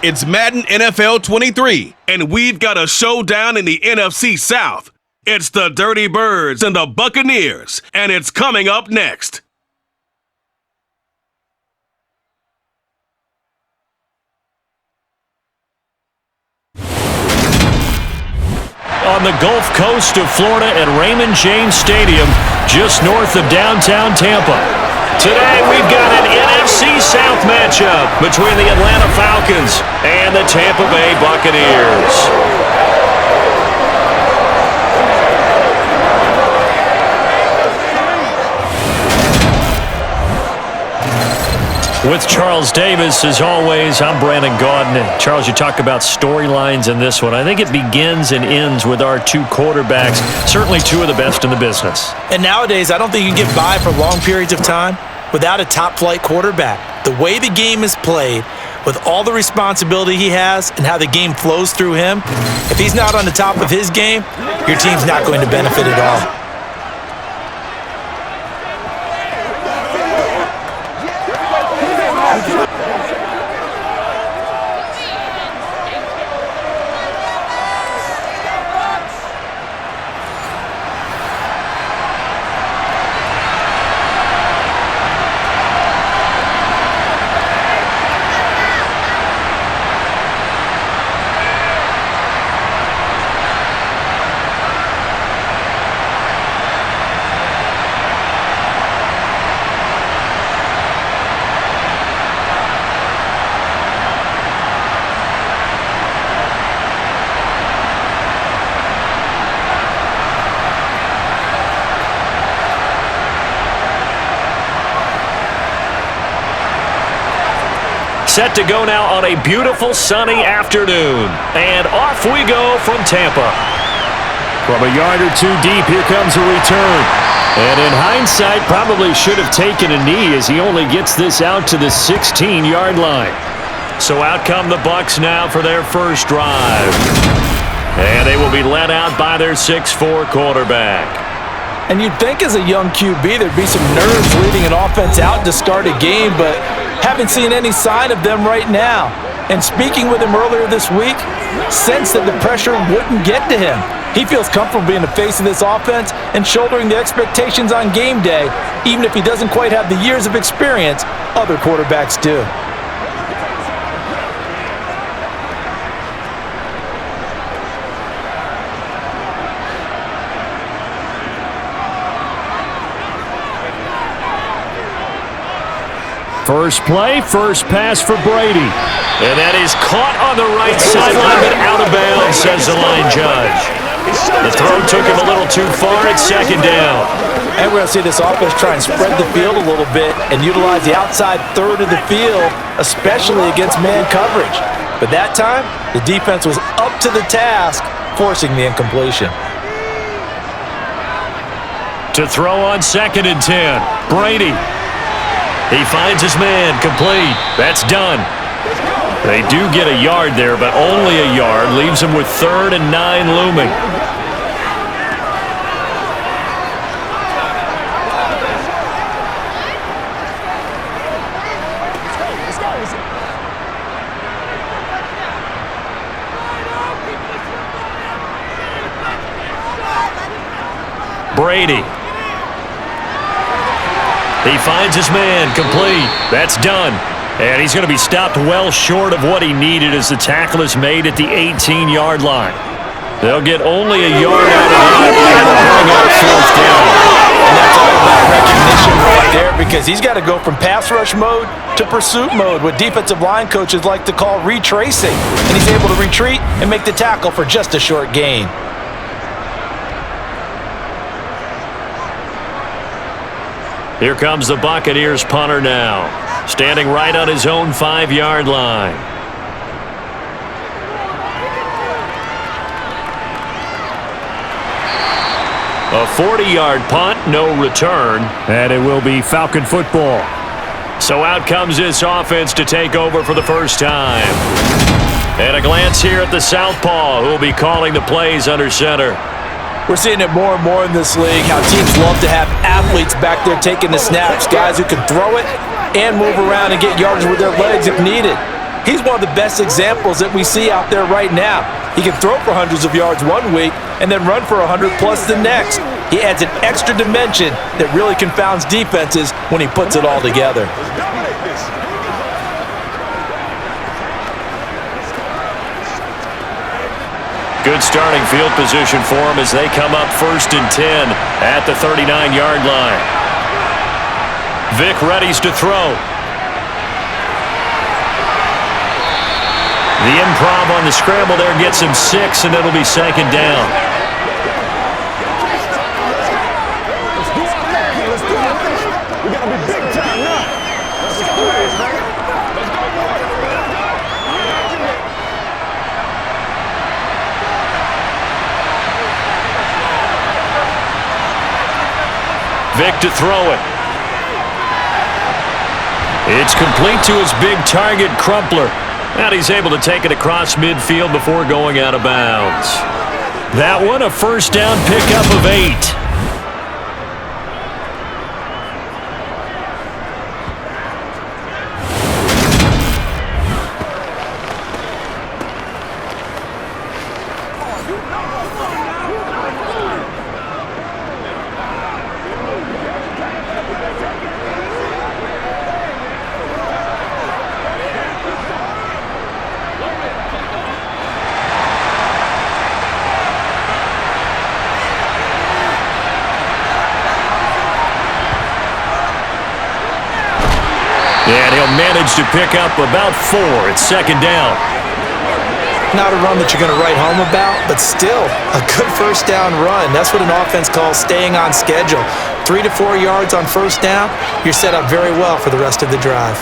It's Madden NFL 23, and we've got a showdown in the NFC South. It's the Dirty Birds and the Buccaneers, and it's coming up next. On the Gulf Coast of Florida at Raymond James Stadium, just north of downtown Tampa. Today we've got an NFC South matchup between the Atlanta Falcons and the Tampa Bay Buccaneers. With Charles Davis, as always, I'm Brandon Gaudin. And Charles, you talk about storylines in this one. I think it begins and ends with our two quarterbacks, certainly two of the best in the business. And nowadays, I don't think you can get by for long periods of time without a top-flight quarterback. The way the game is played, with all the responsibility he has and how the game flows through him, if he's not on the top of his game, your team's not going to benefit at all. Set to go now on a beautiful sunny afternoon. And off we go from Tampa. From a yard or two deep, here comes a return. And in hindsight, probably should have taken a knee as he only gets this out to the 16-yard line. So out come the Bucs now for their first drive. And they will be led out by their 6'4 quarterback. And you'd think as a young QB there'd be some nerves leading an offense out to start a game, but haven't seen any sign of them right now. And speaking with him earlier this week, sensed that the pressure wouldn't get to him. He feels comfortable being the face of this offense and shouldering the expectations on game day, even if he doesn't quite have the years of experience other quarterbacks do. First play, first pass for Brady. And that is caught on the right sideline, but out of bounds, says the line judge. The throw took him a little too far at second down. And we're going to see this offense try and spread the field a little bit and utilize the outside third of the field, especially against man coverage. But that time, the defense was up to the task, forcing the incompletion. To throw on 2nd and 10, Brady. He finds his man, complete. That's done. They do get a yard there, but only a yard. Leaves him with 3rd and 9 looming. Brady. He finds his man, complete. That's done. And he's going to be stopped well short of what he needed as the tackle is made at the 18-yard line. They'll get only a yard out of it and bring up 4th down. And that's all about recognition right there, because he's got to go from pass rush mode to pursuit mode, what defensive line coaches like to call retracing. And he's able to retreat and make the tackle for just a short gain. Here comes the Buccaneers punter now, standing right on his own 5-yard line. A 40-yard punt, no return, and it will be Falcon football. So out comes this offense to take over for the first time. And a glance here at the southpaw, who will be calling the plays under center. We're seeing it more and more in this league, how teams love to have athletes back there taking the snaps, guys who can throw it and move around and get yardage with their legs if needed. He's one of the best examples that we see out there right now. He can throw for hundreds of yards one week and then run for 100+ the next. He adds an extra dimension that really confounds defenses when he puts it all together. Good starting field position for him as they come up 1st and 10 at the 39-yard line. Vic readies to throw. The improv on the scramble there gets him 6, and it'll be 2nd down. We got to be big time now. Vic to throw it. It's complete to his big target, Crumpler. And he's able to take it across midfield before going out of bounds. That one, a 1st down pickup of 8. And he'll manage to pick up about 4. It's 2nd down. Not a run that you're going to write home about, but still a good 1st down run. That's what an offense calls staying on schedule. 3 to 4 yards on 1st down, you're set up very well for the rest of the drive.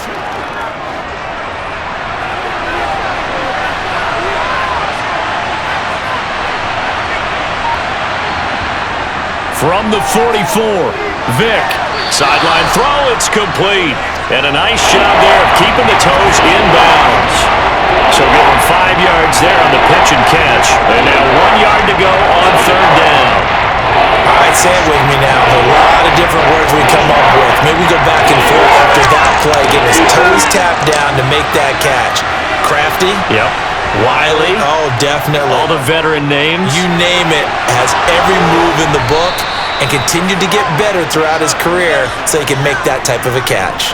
From the 44, Vic. Sideline throw, it's complete. And a nice job there of keeping the toes inbounds. So give him 5 yards there on the pitch and catch. And now 1 yard to go on 3rd down. All right, say it with me now. There's a lot of different words we come up with. Maybe we go back and forth after that play, getting his toes tapped down to make that catch. Crafty? Yep. Wiley? Oh, definitely. All the veteran names. You name it. Has every move in the book and continued to get better throughout his career so he can make that type of a catch.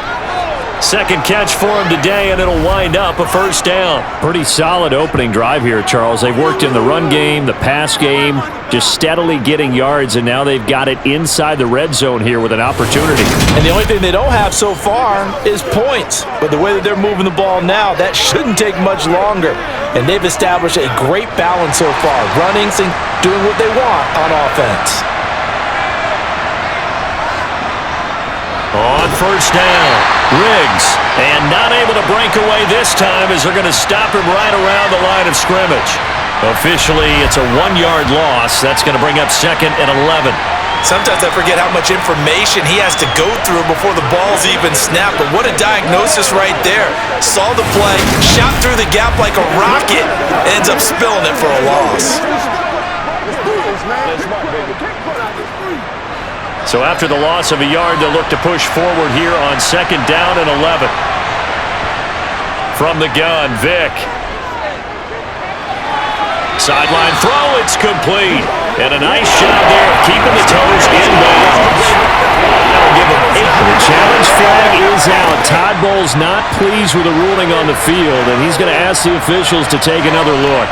2nd catch for him today, and it'll wind up a 1st down. Pretty solid opening drive here, Charles. They've worked in the run game, the pass game, just steadily getting yards, and now they've got it inside the red zone here with an opportunity. And the only thing they don't have so far is points. But the way that they're moving the ball now, that shouldn't take much longer. And they've established a great balance so far, running and doing what they want on offense. On 1st down, Riggs, and not able to break away this time as they're going to stop him right around the line of scrimmage. Officially, it's a 1-yard loss. That's going to bring up 2nd and 11. Sometimes I forget how much information he has to go through before the ball's even snapped, but what a diagnosis right there. Saw the play, shot through the gap like a rocket, ends up spilling it for a loss. So after the loss of a yard, they'll look to push forward here on 2nd down and 11. From the gun, Vic. Sideline throw, it's complete. And a nice job there of keeping the toes inbounds. That'll give him 8. The challenge flag is out. Todd Bowles not pleased with the ruling on the field, and he's going to ask the officials to take another look.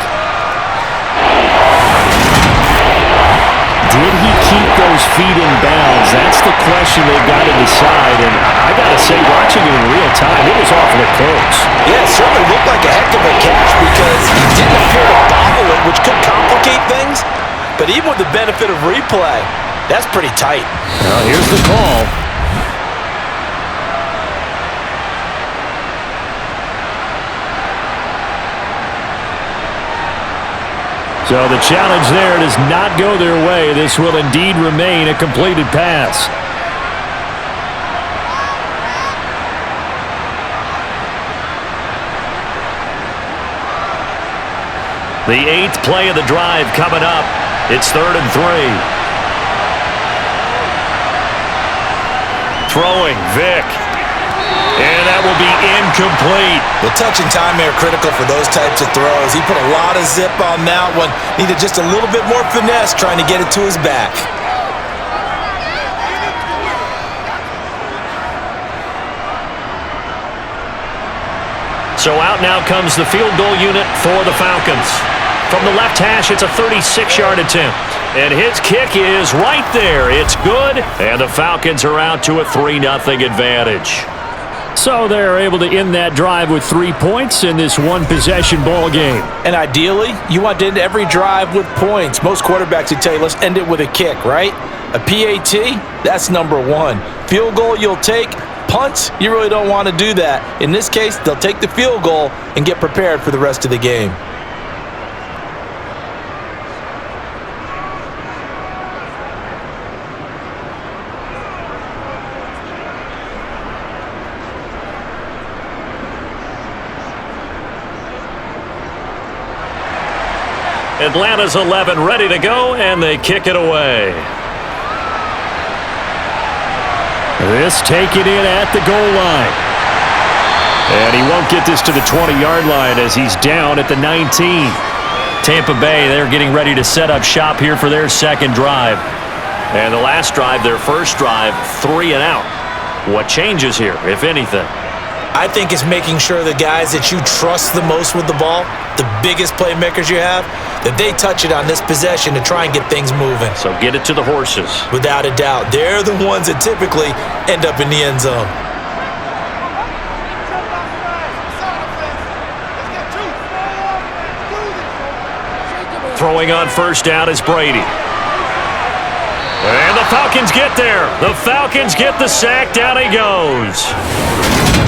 Did he keep those feet in bounds? That's the question they've got to decide. And I got to say, watching it in real time, it was awfully close. Yeah, it certainly looked like a heck of a catch because he didn't appear to bobble it, which could complicate things. But even with the benefit of replay, that's pretty tight. Now here's the call. So the challenge there does not go their way. This will indeed remain a completed pass. The 8th play of the drive coming up. It's 3rd and 3. Throwing, Vic. And that will be incomplete. The touch and time are critical for those types of throws. He put a lot of zip on that one. Needed just a little bit more finesse trying to get it to his back. So out now comes the field goal unit for the Falcons. From the left hash, it's a 36-yard attempt. And his kick is right there. It's good. And the Falcons are out to a 3-0 advantage. So they're able to end that drive with 3 points in this one-possession ball game. And ideally, you want to end every drive with points. Most quarterbacks would tell you, let's end it with a kick, right? A PAT, that's number one. Field goal you'll take. Punts, you really don't want to do that. In this case, they'll take the field goal and get prepared for the rest of the game. Atlanta's 11 ready to go, and they kick it away. This taken in at the goal line. And he won't get this to the 20-yard line as he's down at the 19. Tampa Bay, they're getting ready to set up shop here for their second drive. And the last drive, their first drive, 3 and out. What changes here, if anything? I think it's making sure the guys that you trust the most with the ball, the biggest playmakers you have, that they touch it on this possession to try and get things moving. So get it to the horses. Without a doubt. They're the ones that typically end up in the end zone. Throwing on first down is Brady. And the Falcons get there. The Falcons get the sack. Down he goes.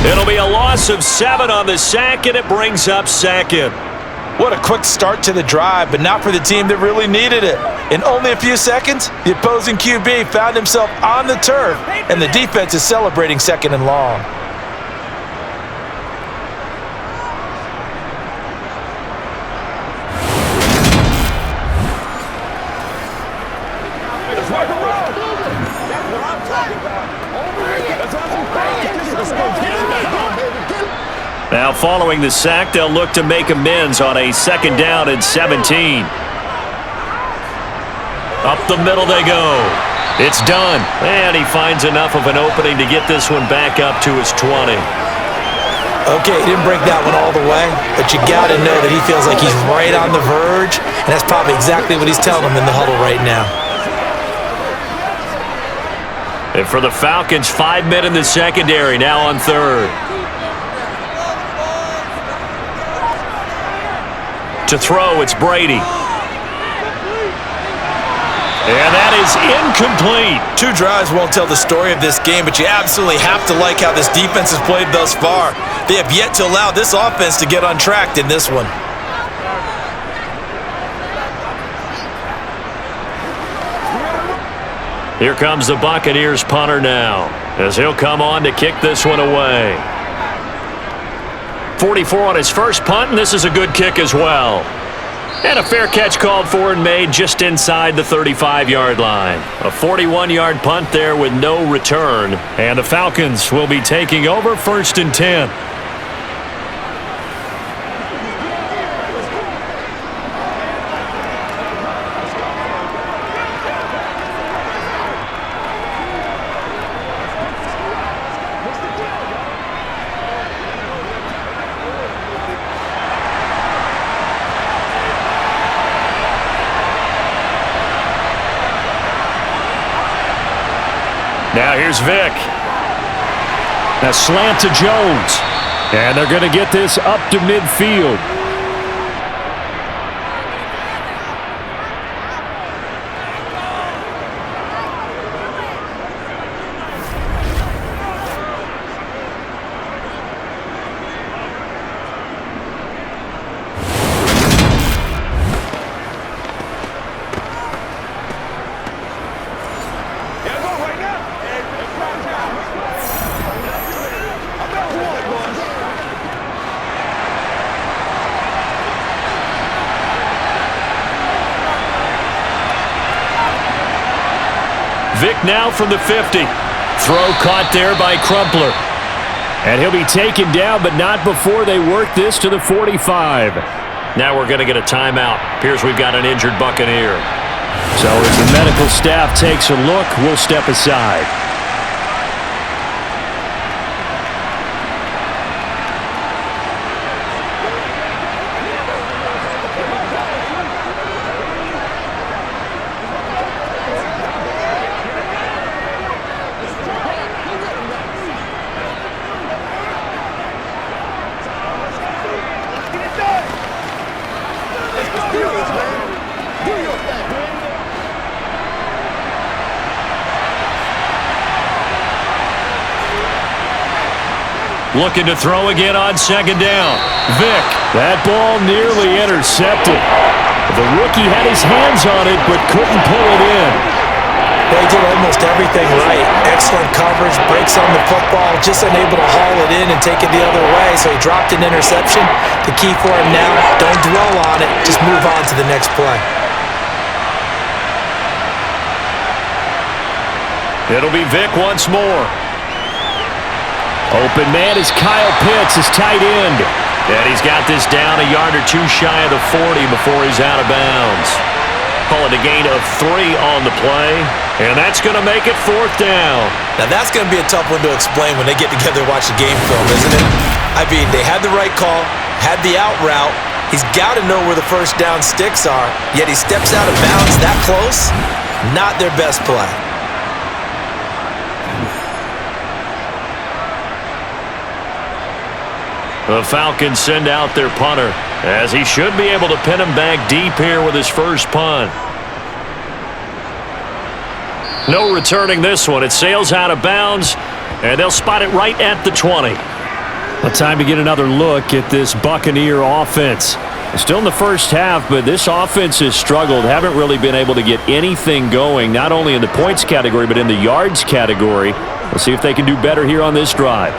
It'll be a loss of 7 on the sack, and it brings up second. What a quick start to the drive, but not for the team that really needed it. In only a few seconds, the opposing QB found himself on the turf, and the defense is celebrating second and long. Now following the sack, they'll look to make amends on a second down and 17. Up the middle they go. It's done. And he finds enough of an opening to get this one back up to his 20. Okay, he didn't break that one all the way, but you got to know that he feels like he's right on the verge, and that's probably exactly what he's telling them in the huddle right now. And for the Falcons, 5 men in the secondary, now on third. To throw, it's Brady. And that is incomplete. 2 drives won't tell the story of this game, but you absolutely have to like how this defense has played thus far. They have yet to allow this offense to get untracked in this one. Here comes the Buccaneers punter now, as he'll come on to kick this one away. 44 on his first punt, and this is a good kick as well. And a fair catch called for and made just inside the 35-yard line. A 41-yard punt there with no return. And the Falcons will be taking over 1st and 10. Now here's Vic. A slant to Jones. And they're going to get this up to midfield. Vic now from the 50. Throw caught there by Crumpler. And he'll be taken down, but not before they work this to the 45. Now we're going to get a timeout. Appears we've got an injured Buccaneer. So as the medical staff takes a look, we'll step aside. Looking to throw again on second down. Vic, that ball nearly intercepted. The rookie had his hands on it, but couldn't pull it in. They did almost everything right. Excellent coverage, breaks on the football, just unable to haul it in and take it the other way, so he dropped an interception. The key for him now, don't dwell on it, just move on to the next play. It'll be Vic once more. Open man is Kyle Pitts, his tight end. And he's got this down a yard or two shy of the 40 before he's out of bounds. Call it a gain of 3 on the play, and that's going to make it 4th down. Now that's going to be a tough one to explain when they get together and watch the game film, isn't it? I mean, they had the right call, had the out route. He's got to know where the first down sticks are, yet he steps out of bounds that close. Not their best play. The Falcons send out their punter, as he should be able to pin him back deep here with his first punt. No returning this one. It sails out of bounds, and they'll spot it right at the 20. Well, time to get another look at this Buccaneer offense. Still in the first half, but this offense has struggled. Haven't really been able to get anything going, not only in the points category, but in the yards category. We'll see if they can do better here on this drive.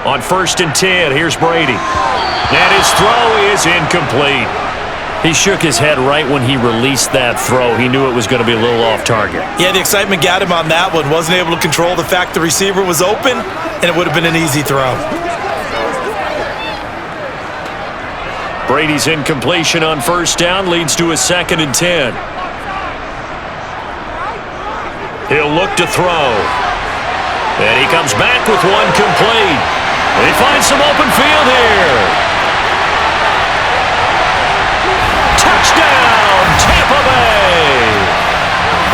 On 1st and 10, here's Brady. And his throw is incomplete. He shook his head right when he released that throw. He knew it was going to be a little off target. Yeah, the excitement got him on that one. Wasn't able to control the fact the receiver was open, and it would have been an easy throw. Brady's incompletion on 1st down leads to a 2nd and 10. He'll look to throw. And he comes back with one complete. And he finds some open field here. Touchdown, Tampa Bay.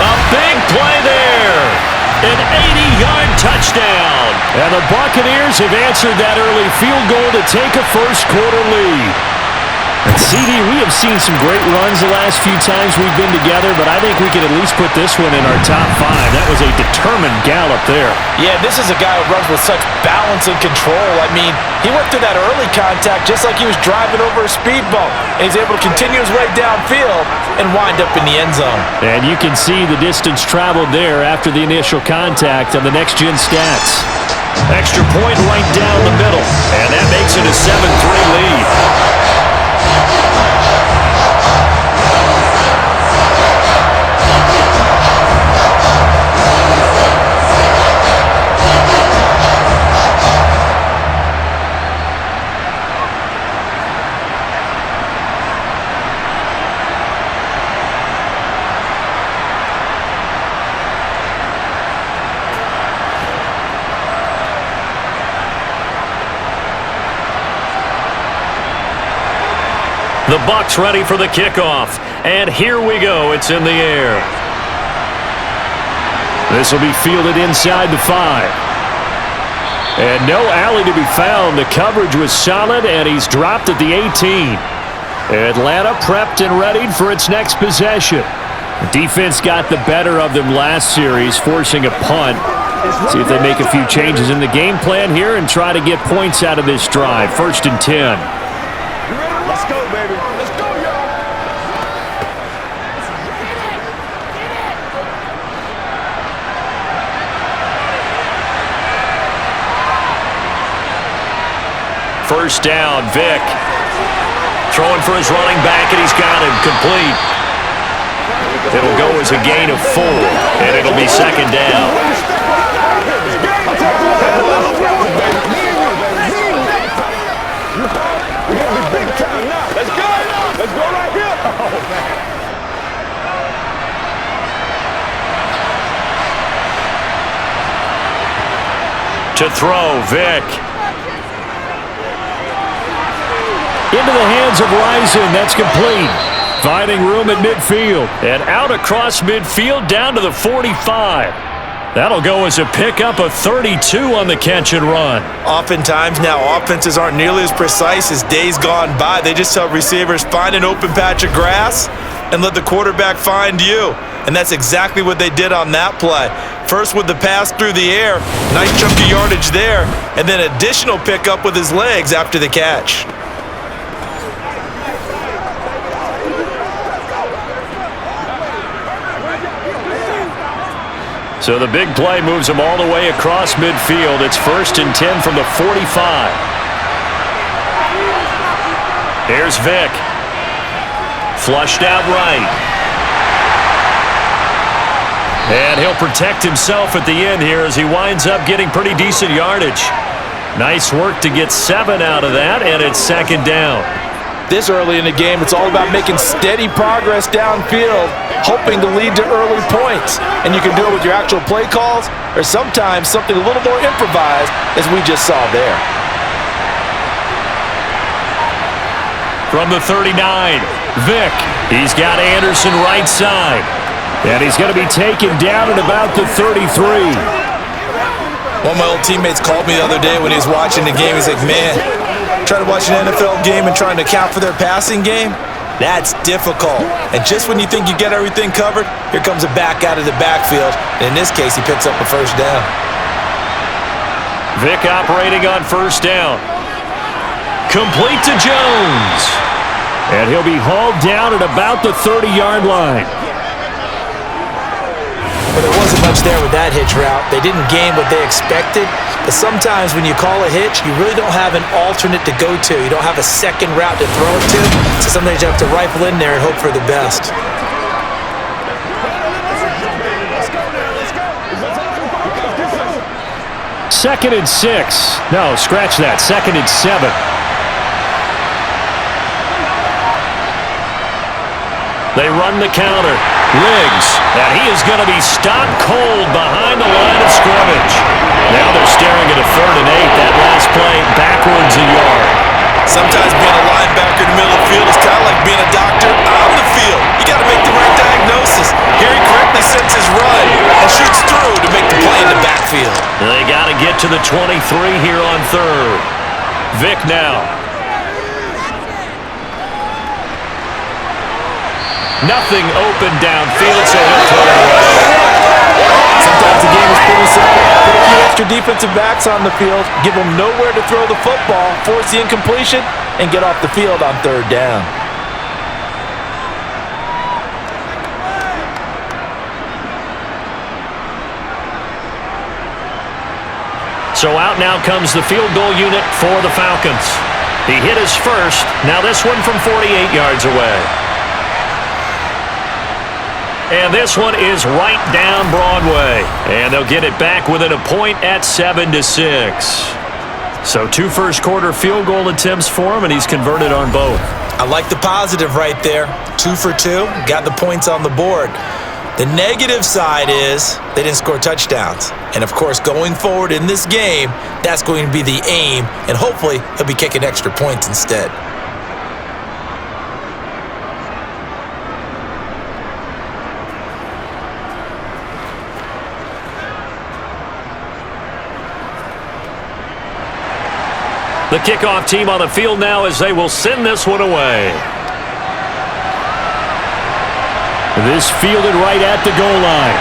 A big play there. An 80-yard touchdown. And the Buccaneers have answered that early field goal to take a first-quarter lead. And CD, we have seen some great runs the last few times we've been together, but I think we can at least put this one in our top 5. That was a determined gallop there. Yeah, this is a guy who runs with such balance and control. I mean, he went through that early contact just like he was driving over a speed bump. And he's able to continue his way downfield and wind up in the end zone. And you can see the distance traveled there after the initial contact on the next-gen stats. Extra point right down the middle. And that makes it a 7-3 lead. The Bucs ready for the kickoff. And here we go. It's in the air. This will be fielded inside the 5. And no alley to be found. The coverage was solid, and he's dropped at the 18. Atlanta prepped and readied for its next possession. The defense got the better of them last series, forcing a punt. See if they make a few changes in the game plan here and try to get points out of this drive. 1st and 10. Let's go, baby. Let's go, y'all. first down. Vic throwing for his running back, and he's got him complete. It'll go as a gain of 4, and it'll be second down. Let's go! Let's go right here! Oh, man. To throw, Vic. Into the hands of Rison. That's complete. Finding room at midfield. And out across midfield down to the 45. That'll go as a pickup of 32 on the catch and run. Oftentimes now, offenses aren't nearly as precise as days gone by. They just tell receivers, find an open patch of grass and let the quarterback find you. And that's exactly what they did on that play. First with the pass through the air, nice chunk of yardage there, and then additional pickup with his legs after the catch. So the big play moves him all the way across midfield. It's 1st and 10 from the 45. Here's Vic. Flushed out right. And he'll protect himself at the end here as he winds up getting pretty decent yardage. Nice work to get 7 out of that, and it's second down. This early in the game, it's all about making steady progress downfield, hoping to lead to early points. And you can do it with your actual play calls or sometimes something a little more improvised, as we just saw there. From the 39, Vic. He's got Anderson right side. And he's going to be taken down at about the 33. One of my old teammates called me the other day when he was watching the game. He's like, man, trying to watch an NFL game and trying to account for their passing game, that's difficult. And just when you think you get everything covered, here comes a back out of the backfield. And in this case, he picks up a first down. Vic operating on first down. Complete to Jones. And he'll be hauled down at about the 30-yard line. Well, there wasn't much there with that hitch route. They didn't gain what they expected. But sometimes when you call a hitch, you really don't have an alternate to go to. You don't have a second route to throw it to. So sometimes you have to rifle in there and hope for the best. Second and 6. No, scratch that. Second and 7. They run the counter. Riggs, and he is going to be stopped cold behind the line of scrimmage. Now they're staring at a 3rd and 8. That last play backwards a yard. Sometimes being a linebacker in the middle of the field is kind of like being a doctor on the field. You got to make the right diagnosis. Here he correctly sets his run and shoots through to make the play in the backfield. They got to get to the 23 here on 3rd. Vic now. Nothing open downfield, so he'll throw it away. Sometimes the game is pretty simple. Put a few extra defensive backs on the field, give them nowhere to throw the football, force the incompletion, and get off the field on 3rd down. So out now comes the field goal unit for the Falcons. He hit his first. Now this one from 48 yards away. And this one is right down Broadway. And they'll get it back within a point at 7-6. So 2 first-quarter field goal attempts for him, and he's converted on both. I like the positive right there. 2 for 2, got the points on the board. The negative side is they didn't score touchdowns. And, of course, going forward in this game, that's going to be the aim, and hopefully he'll be kicking extra points instead. The kickoff team on the field now as they will send this one away. This fielded right at the goal line.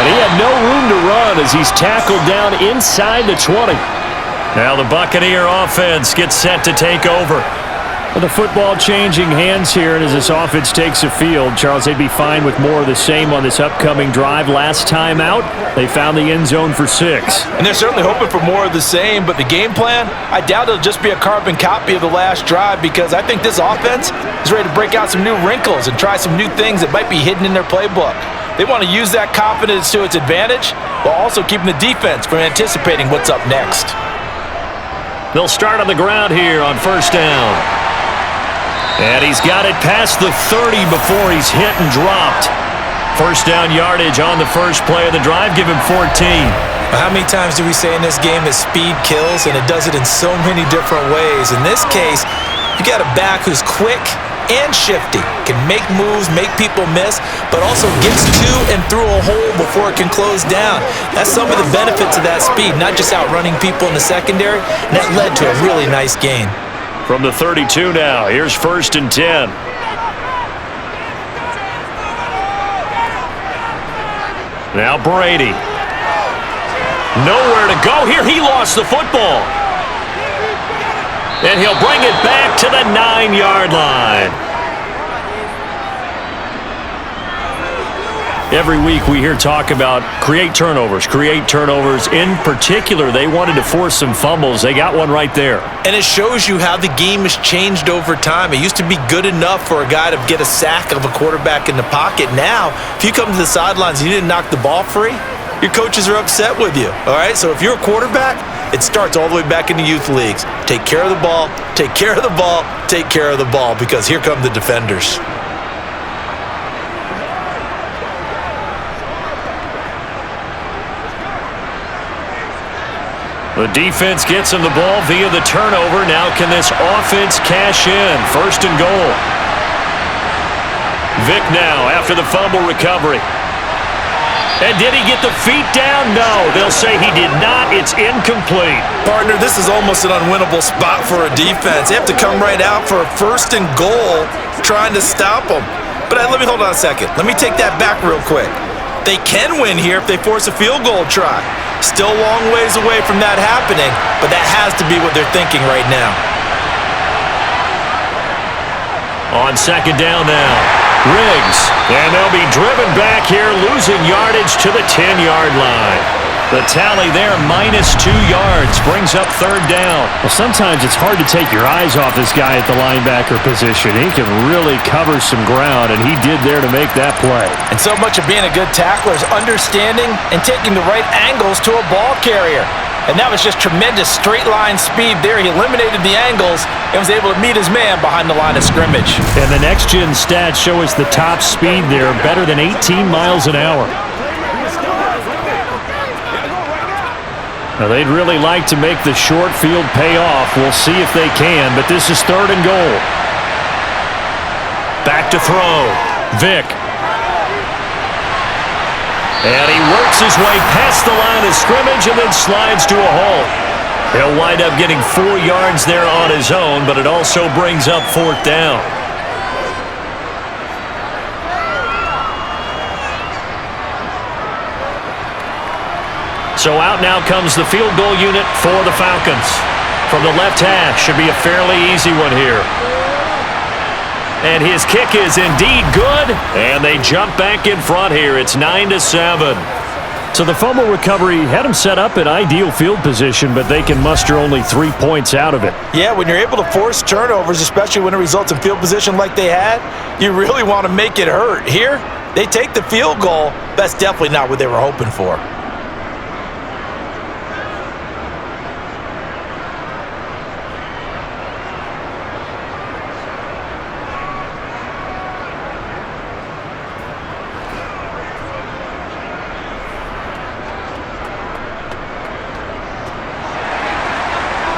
And he had no room to run as he's tackled down inside the 20. Now the Buccaneer offense gets set to take over. Well, the football changing hands here, and as this offense takes the field, Charles, they'd be fine with more of the same on this upcoming drive. Last time out, they found the end zone for 6. And they're certainly hoping for more of the same, but the game plan, I doubt it'll just be a carbon copy of the last drive, because I think this offense is ready to break out some new wrinkles and try some new things that might be hidden in their playbook. They want to use that confidence to its advantage while also keeping the defense from anticipating what's up next. They'll start on the ground here on first down. And he's got it past the 30 before he's hit and dropped. First down yardage on the first play of the drive. Give him 14. How many times do we say in this game that speed kills, and it does it in so many different ways? In this case, you got a back who's quick and shifty, can make moves, make people miss, but also gets to and through a hole before it can close down. That's some of the benefits of that speed, not just outrunning people in the secondary, and that led to a really nice gain. From the 32 now, here's first and 10. Now Brady. Nowhere to go here. He lost the football. And he'll bring it back to the 9-yard line. Every week we hear talk about create turnovers. In particular, they wanted to force some fumbles. They got one right there. And it shows you how the game has changed over time. It used to be good enough for a guy to get a sack of a quarterback in the pocket. Now, if you come to the sidelines and you didn't knock the ball free, your coaches are upset with you. All right, so if you're a quarterback, it starts all the way back in the youth leagues. Take care of the ball, take care of the ball, take care of the ball, because here come the defenders. The defense gets him the ball via the turnover. Now can this offense cash in? First and goal. Vic now after the fumble recovery. And did he get the feet down? No, they'll say he did not. It's incomplete. Partner, this is almost an unwinnable spot for a defense. They have to come right out for a first and goal trying to stop them. But let me hold on a second. Let me take that back real quick. They can win here if they force a field goal try. Still a long ways away from that happening, but that has to be what they're thinking right now. On second down now, Riggs. And they'll be driven back here, losing yardage to the 10-yard line. The tally there, -2 yards, brings up third down. Well, sometimes it's hard to take your eyes off this guy at the linebacker position. He can really cover some ground, and he did there to make that play. And so much of being a good tackler is understanding and taking the right angles to a ball carrier. And that was just tremendous straight-line speed there. He eliminated the angles and was able to meet his man behind the line of scrimmage. And the next-gen stats show us the top speed there, better than 18 miles an hour. Now, they'd really like to make the short field pay off. We'll see if they can, but this is third and goal. Back to throw. Vic. And he works his way past the line of scrimmage and then slides to a halt. He'll wind up getting 4 yards there on his own, but it also brings up fourth down. So out now comes the field goal unit for the Falcons. From the left hash, should be a fairly easy one here. And his kick is indeed good, and they jump back in front here. It's 9-7. So the fumble recovery had them set up in ideal field position, but they can muster only 3 points out of it. Yeah, when you're able to force turnovers, especially when it results in field position like they had, you really want to make it hurt. Here, they take the field goal. That's definitely not what they were hoping for.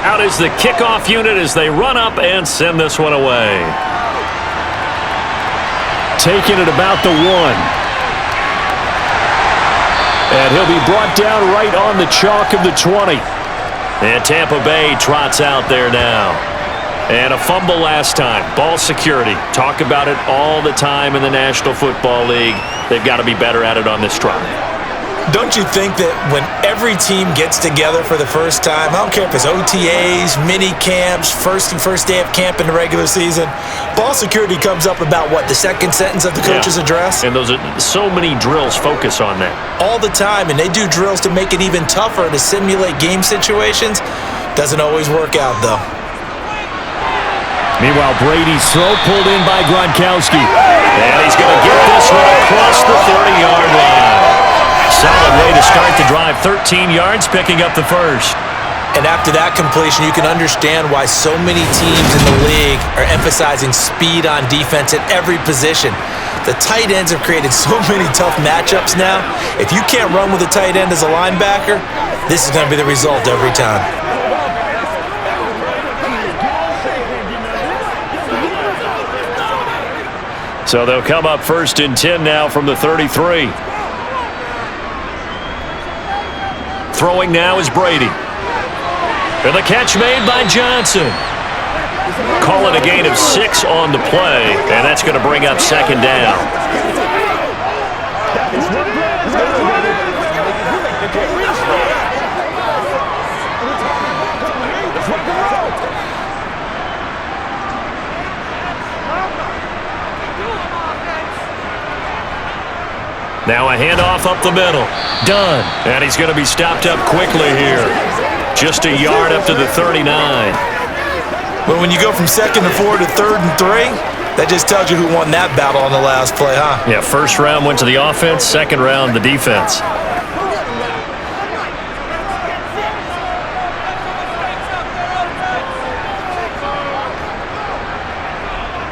Out is the kickoff unit as they run up and send this one away. Taking it about the 1. And he'll be brought down right on the chalk of the 20. And Tampa Bay trots out there now. And a fumble last time. Ball security. Talk about it all the time in the National Football League. They've got to be better at it on this drive. Don't you think that when every team gets together for the first time, I don't care if it's OTAs, mini camps, first day of camp in the regular season, ball security comes up about what, the second sentence of the coach's address? And those are so many drills focus on that. All the time, and they do drills to make it even tougher to simulate game situations. Doesn't always work out, though. Meanwhile, Brady's throw pulled in by Gronkowski. And he's going to get this one across the 30-yard line. Solid way to start the drive. 13 yards, picking up the first. And after that completion, you can understand why so many teams in the league are emphasizing speed on defense at every position. The tight ends have created so many tough matchups now. If you can't run with a tight end as a linebacker, this is going to be the result every time. So they'll come up 1st and 10 now from the 33. Throwing now is Brady. And the catch made by Johnson. Call it a gain of 6 on the play, and that's going to bring up 2nd down. Now a handoff up the middle. Done. And he's going to be stopped up quickly here. Just a yard up to the 39. But when you go from 2nd and 4 to 3rd and 3, that just tells you who won that battle on the last play, huh? Yeah, first round went to the offense, second round the defense.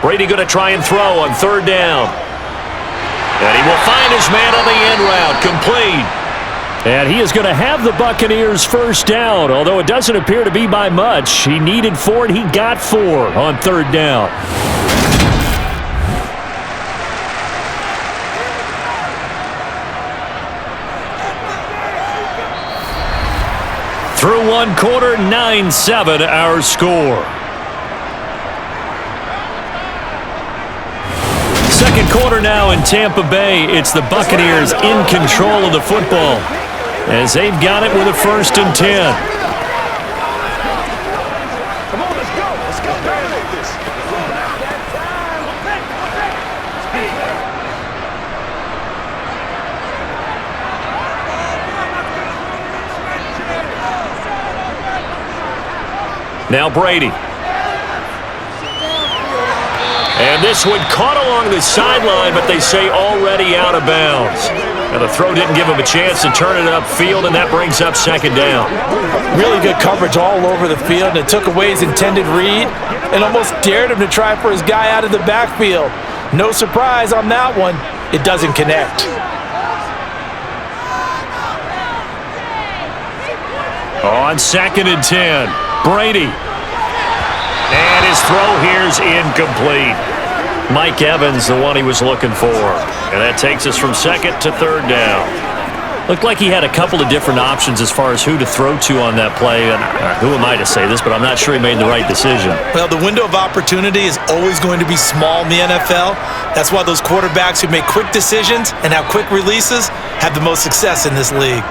Brady going to try and throw on 3rd down. And he will find his man on the end route, complete. And he is going to have the Buccaneers first down, although it doesn't appear to be by much. He needed 4, and he got 4 on 3rd down. Through 1 quarter, 9-7 our score. Second quarter now in Tampa Bay. It's the Buccaneers in control of the football as they've got it with a 1st and 10. Come on, let's go. Let's go. Dominate this. Now Brady. And this one caught along the sideline, but they say already out of bounds. Now the throw didn't give him a chance to turn it upfield, and that brings up 2nd down. Really good coverage all over the field, and it took away his intended read and almost dared him to try for his guy out of the backfield. No surprise on that one. It doesn't connect. On 2nd and 10, Brady. And his throw here's incomplete. Mike Evans, the one he was looking for. And that takes us from 2nd to 3rd down. Looked like he had a couple of different options as far as who to throw to on that play. And who am I to say this, but I'm not sure he made the right decision. Well, the window of opportunity is always going to be small in the NFL. That's why those quarterbacks who make quick decisions and have quick releases have the most success in this league.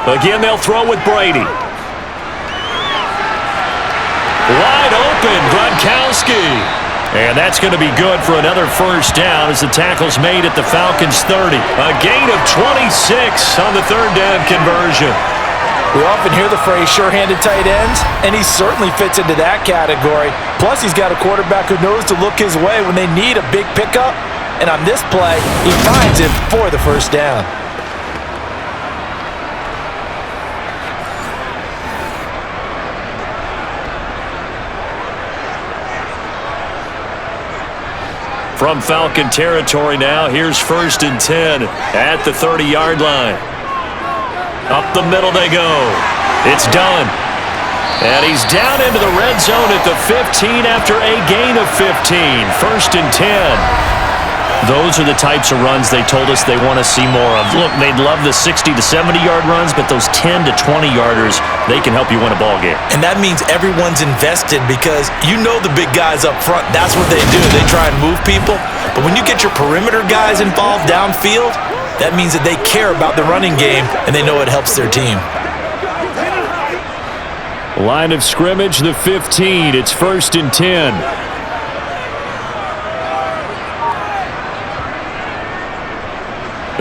Again, they'll throw with Brady. Wide open, Gronkowski. And that's going to be good for another 1st down as the tackle's made at the Falcons' 30. A gain of 26 on the 3rd down conversion. We often hear the phrase sure-handed tight ends, and he certainly fits into that category. Plus, he's got a quarterback who knows to look his way when they need a big pickup. And on this play, he finds him for the 1st down. From Falcon territory now, here's 1st and 10 at the 30-yard line. Up the middle they go. It's done. And he's down into the red zone at the 15 after a gain of 15. 1st and 10. Those are the types of runs they told us they want to see more of. Look, they'd love the 60 to 70-yard runs, but those 10 to 20-yarders, they can help you win a ball game. And that means everyone's invested because you know the big guys up front, that's what they do. They try and move people. But when you get your perimeter guys involved downfield, That means that they care about the running game, and they know it helps their team. Line of scrimmage, the 15. It's 1st and 10.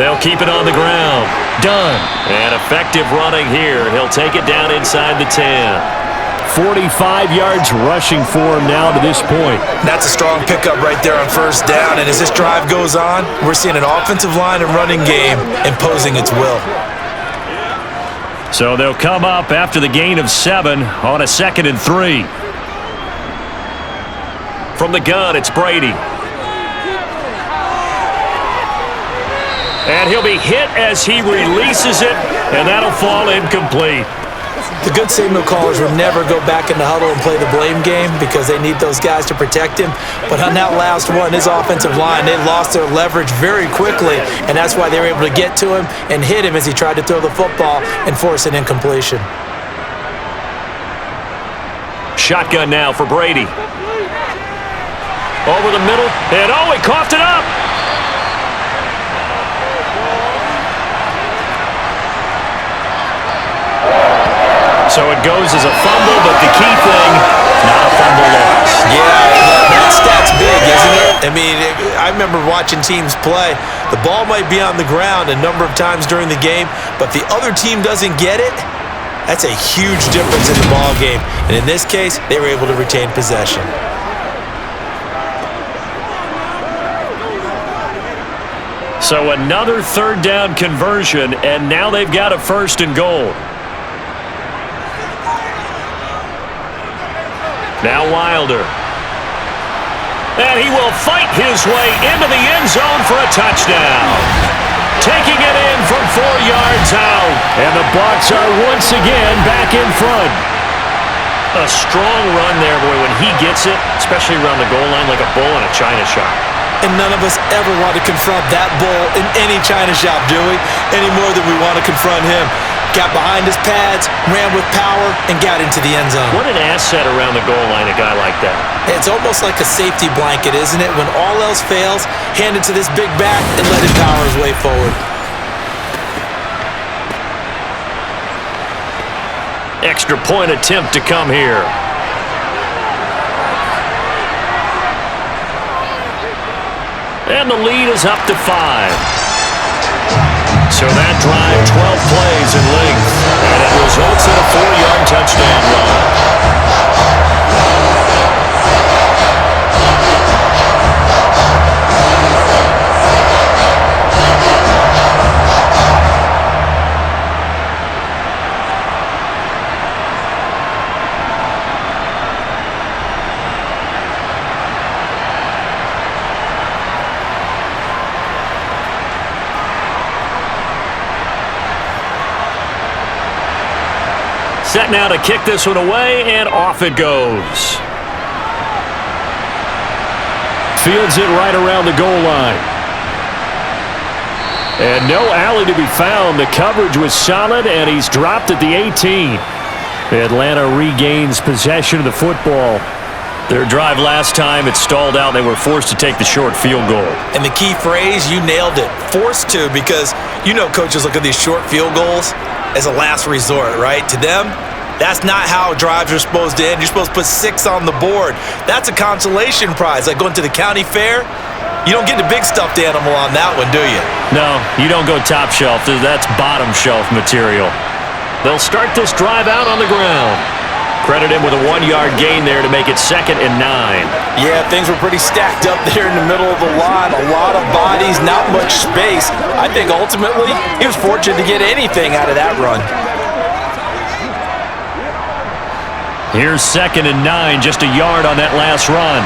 They'll keep it on the ground. Done. And effective running here. He'll take it down inside the 10. 45 yards rushing for him now to this point. That's a strong pickup right there on 1st down. And as this drive goes on, we're seeing an offensive line and running game imposing its will. So they'll come up after the gain of 7 on a 2nd and 3. From the gun, it's Brady. And he'll be hit as he releases it, and that'll fall incomplete. The good signal callers will never go back in the huddle and play the blame game because they need those guys to protect him. But on that last one, his offensive line, they lost their leverage very quickly, and that's why they were able to get to him and hit him as he tried to throw the football and force an incompletion. Shotgun now for Brady. Over the middle, and he coughed it up. So it goes as a fumble, but the key thing, not a fumble loss. Yeah, that stat's big, isn't it? I mean, I remember watching teams play. The ball might be on the ground a number of times during the game, but the other team doesn't get it. That's a huge difference in the ball game. And in this case, they were able to retain possession. So another 3rd down conversion, and now they've got a 1st and goal. Now Wilder. And he will fight his way into the end zone for a touchdown. Taking it in from 4 yards out. And the Bucs are once again back in front. A strong run there, boy, when he gets it, especially around the goal line like a bull in a china shop. And none of us ever want to confront that bull in any china shop, do we? Any more than we want to confront him. Got behind his pads, ran with power, and got into the end zone. What an asset around the goal line, a guy like that. It's almost like a safety blanket, isn't it? When all else fails, hand it to this big back and let him power his way forward. Extra point attempt to come here. And the lead is up to 5. So that drive, 12 plays in length, and it results in a 4-yard touchdown run. Set now to kick this one away, and off it goes. Fields it right around the goal line. And no alley to be found. The coverage was solid, and he's dropped at the 18. Atlanta regains possession of the football. Their drive last time, it stalled out. They were forced to take the short field goal. And the key phrase, you nailed it, forced to, because you know coaches look at these short field goals as a last resort, right? To them, that's not how drives are supposed to end. You're supposed to put 6 on the board. That's a consolation prize, like going to the county fair. You don't get the big stuffed animal on that one, do you? No, you don't go top shelf. That's bottom shelf material. They'll start this drive out on the ground. Credit him with a 1-yard gain there to make it 2nd and 9. Yeah, things were pretty stacked up there in the middle of the line. A lot of bodies, not much space. I think ultimately he was fortunate to get anything out of that run. Here's 2nd and 9, just a yard on that last run.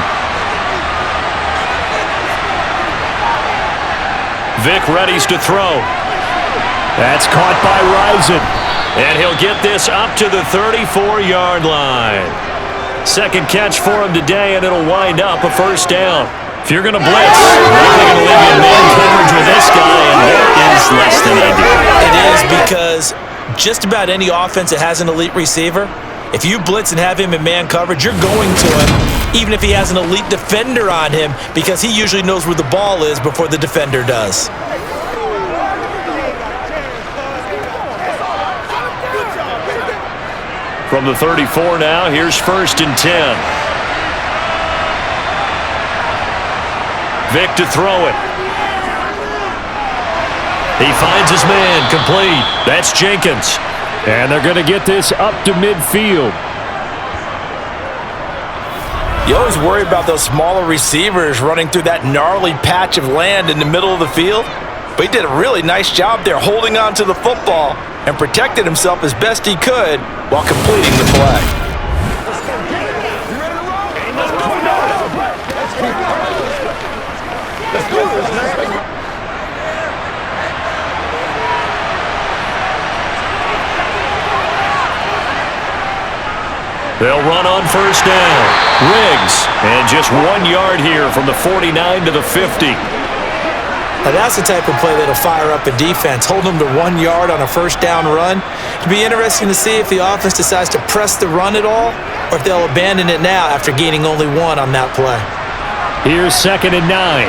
Vic readies to throw. That's caught by Risen. And he'll get this up to the 34-yard line. Second catch for him today, and it'll wind up a 1st down. If you're going to blitz, you're going to leave you in man coverage with this guy, and that is less than ideal. It is, because just about any offense that has an elite receiver, if you blitz and have him in man coverage, you're going to him, even if he has an elite defender on him, because he usually knows where the ball is before the defender does. From the 34 now, here's 1st and 10. Vic to throw it. He finds his man, complete. That's Jenkins. And they're going to get this up to midfield. You always worry about those smaller receivers running through that gnarly patch of land in the middle of the field. But he did a really nice job there holding on to the football and protected himself as best he could while completing the play. They'll run on 1st down. Riggs, and just 1 yard here from the 49 to the 50. Now that's the type of play that'll fire up a defense. Hold them to 1 yard on a 1st down run. It'll be interesting to see if the offense decides to press the run at all or if they'll abandon it now after gaining only 1 on that play. Here's 2nd and 9.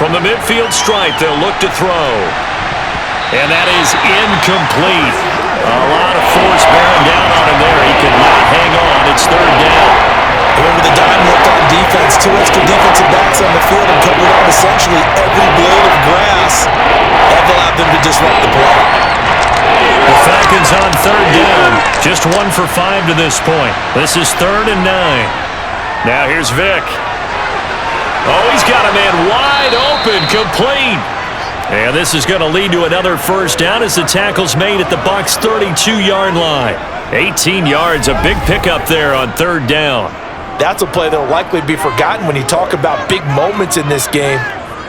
From the midfield stripe, they'll look to throw. And that is incomplete. A lot of force bearing down on him there. He could not hang on. It's 3rd down. Remember the dime looked on defense. 2 extra defensive backs on the field and covered up essentially every blade of grass. That allowed them to disrupt the play. The Falcons on 3rd down. Just 1 for 5 to this point. This is 3rd and 9. Now here's Vic. Oh, he's got a man wide open, complete. And this is going to lead to another 1st down as the tackle's made at the Bucs 32-yard line. 18 yards, a big pickup there on 3rd down. That's a play that will likely be forgotten when you talk about big moments in this game.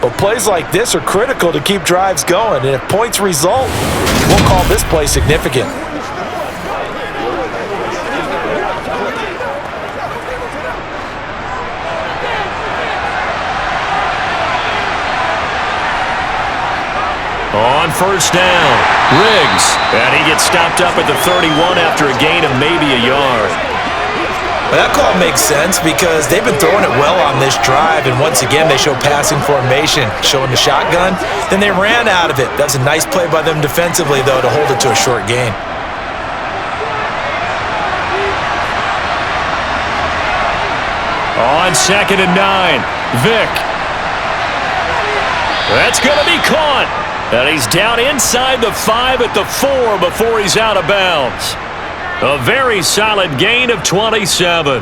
But plays like this are critical to keep drives going. And if points result, we'll call this play significant. On 1st down, Riggs. And he gets stopped up at the 31 after a gain of maybe a yard. Well, that call makes sense because they've been throwing it well on this drive, and once again they show passing formation, showing the shotgun. Then they ran out of it. That's a nice play by them defensively, though, to hold it to a short gain. On 2nd and 9, Vic. That's going to be caught. And he's down inside the 5 at the 4 before he's out of bounds. A very solid gain of 27.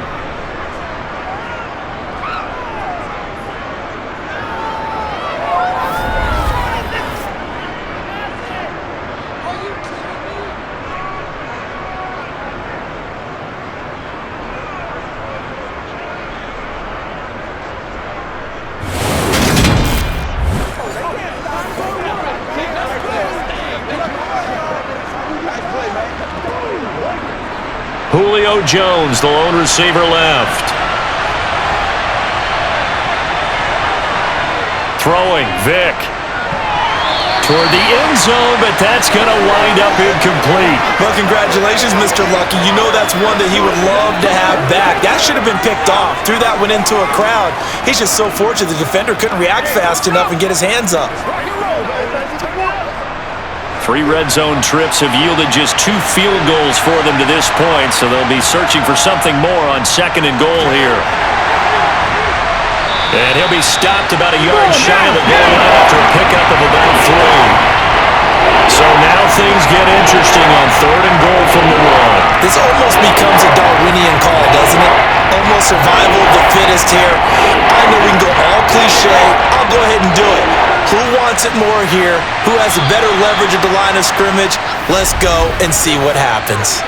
Julio Jones, the lone receiver left. Throwing, Vic. Toward the end zone, but that's going to wind up incomplete. Well, congratulations, Mr. Lucky. You know that's one that he would love to have back. That should have been picked off. Threw that one into a crowd. He's just so fortunate the defender couldn't react fast enough and get his hands up. 3 red zone trips have yielded just 2 field goals for them to this point, so they'll be searching for something more on 2nd and goal here. And he'll be stopped about a yard shy of the goal line after a pickup of about 3. So now things get interesting on 3rd and goal from the 1. This almost becomes a Darwinian call, doesn't it? Almost survival of the fittest here. I know we can go all cliche. I'll go ahead and do it. Who wants it more here? Who has a better leverage at the line of scrimmage? Let's go and see what happens.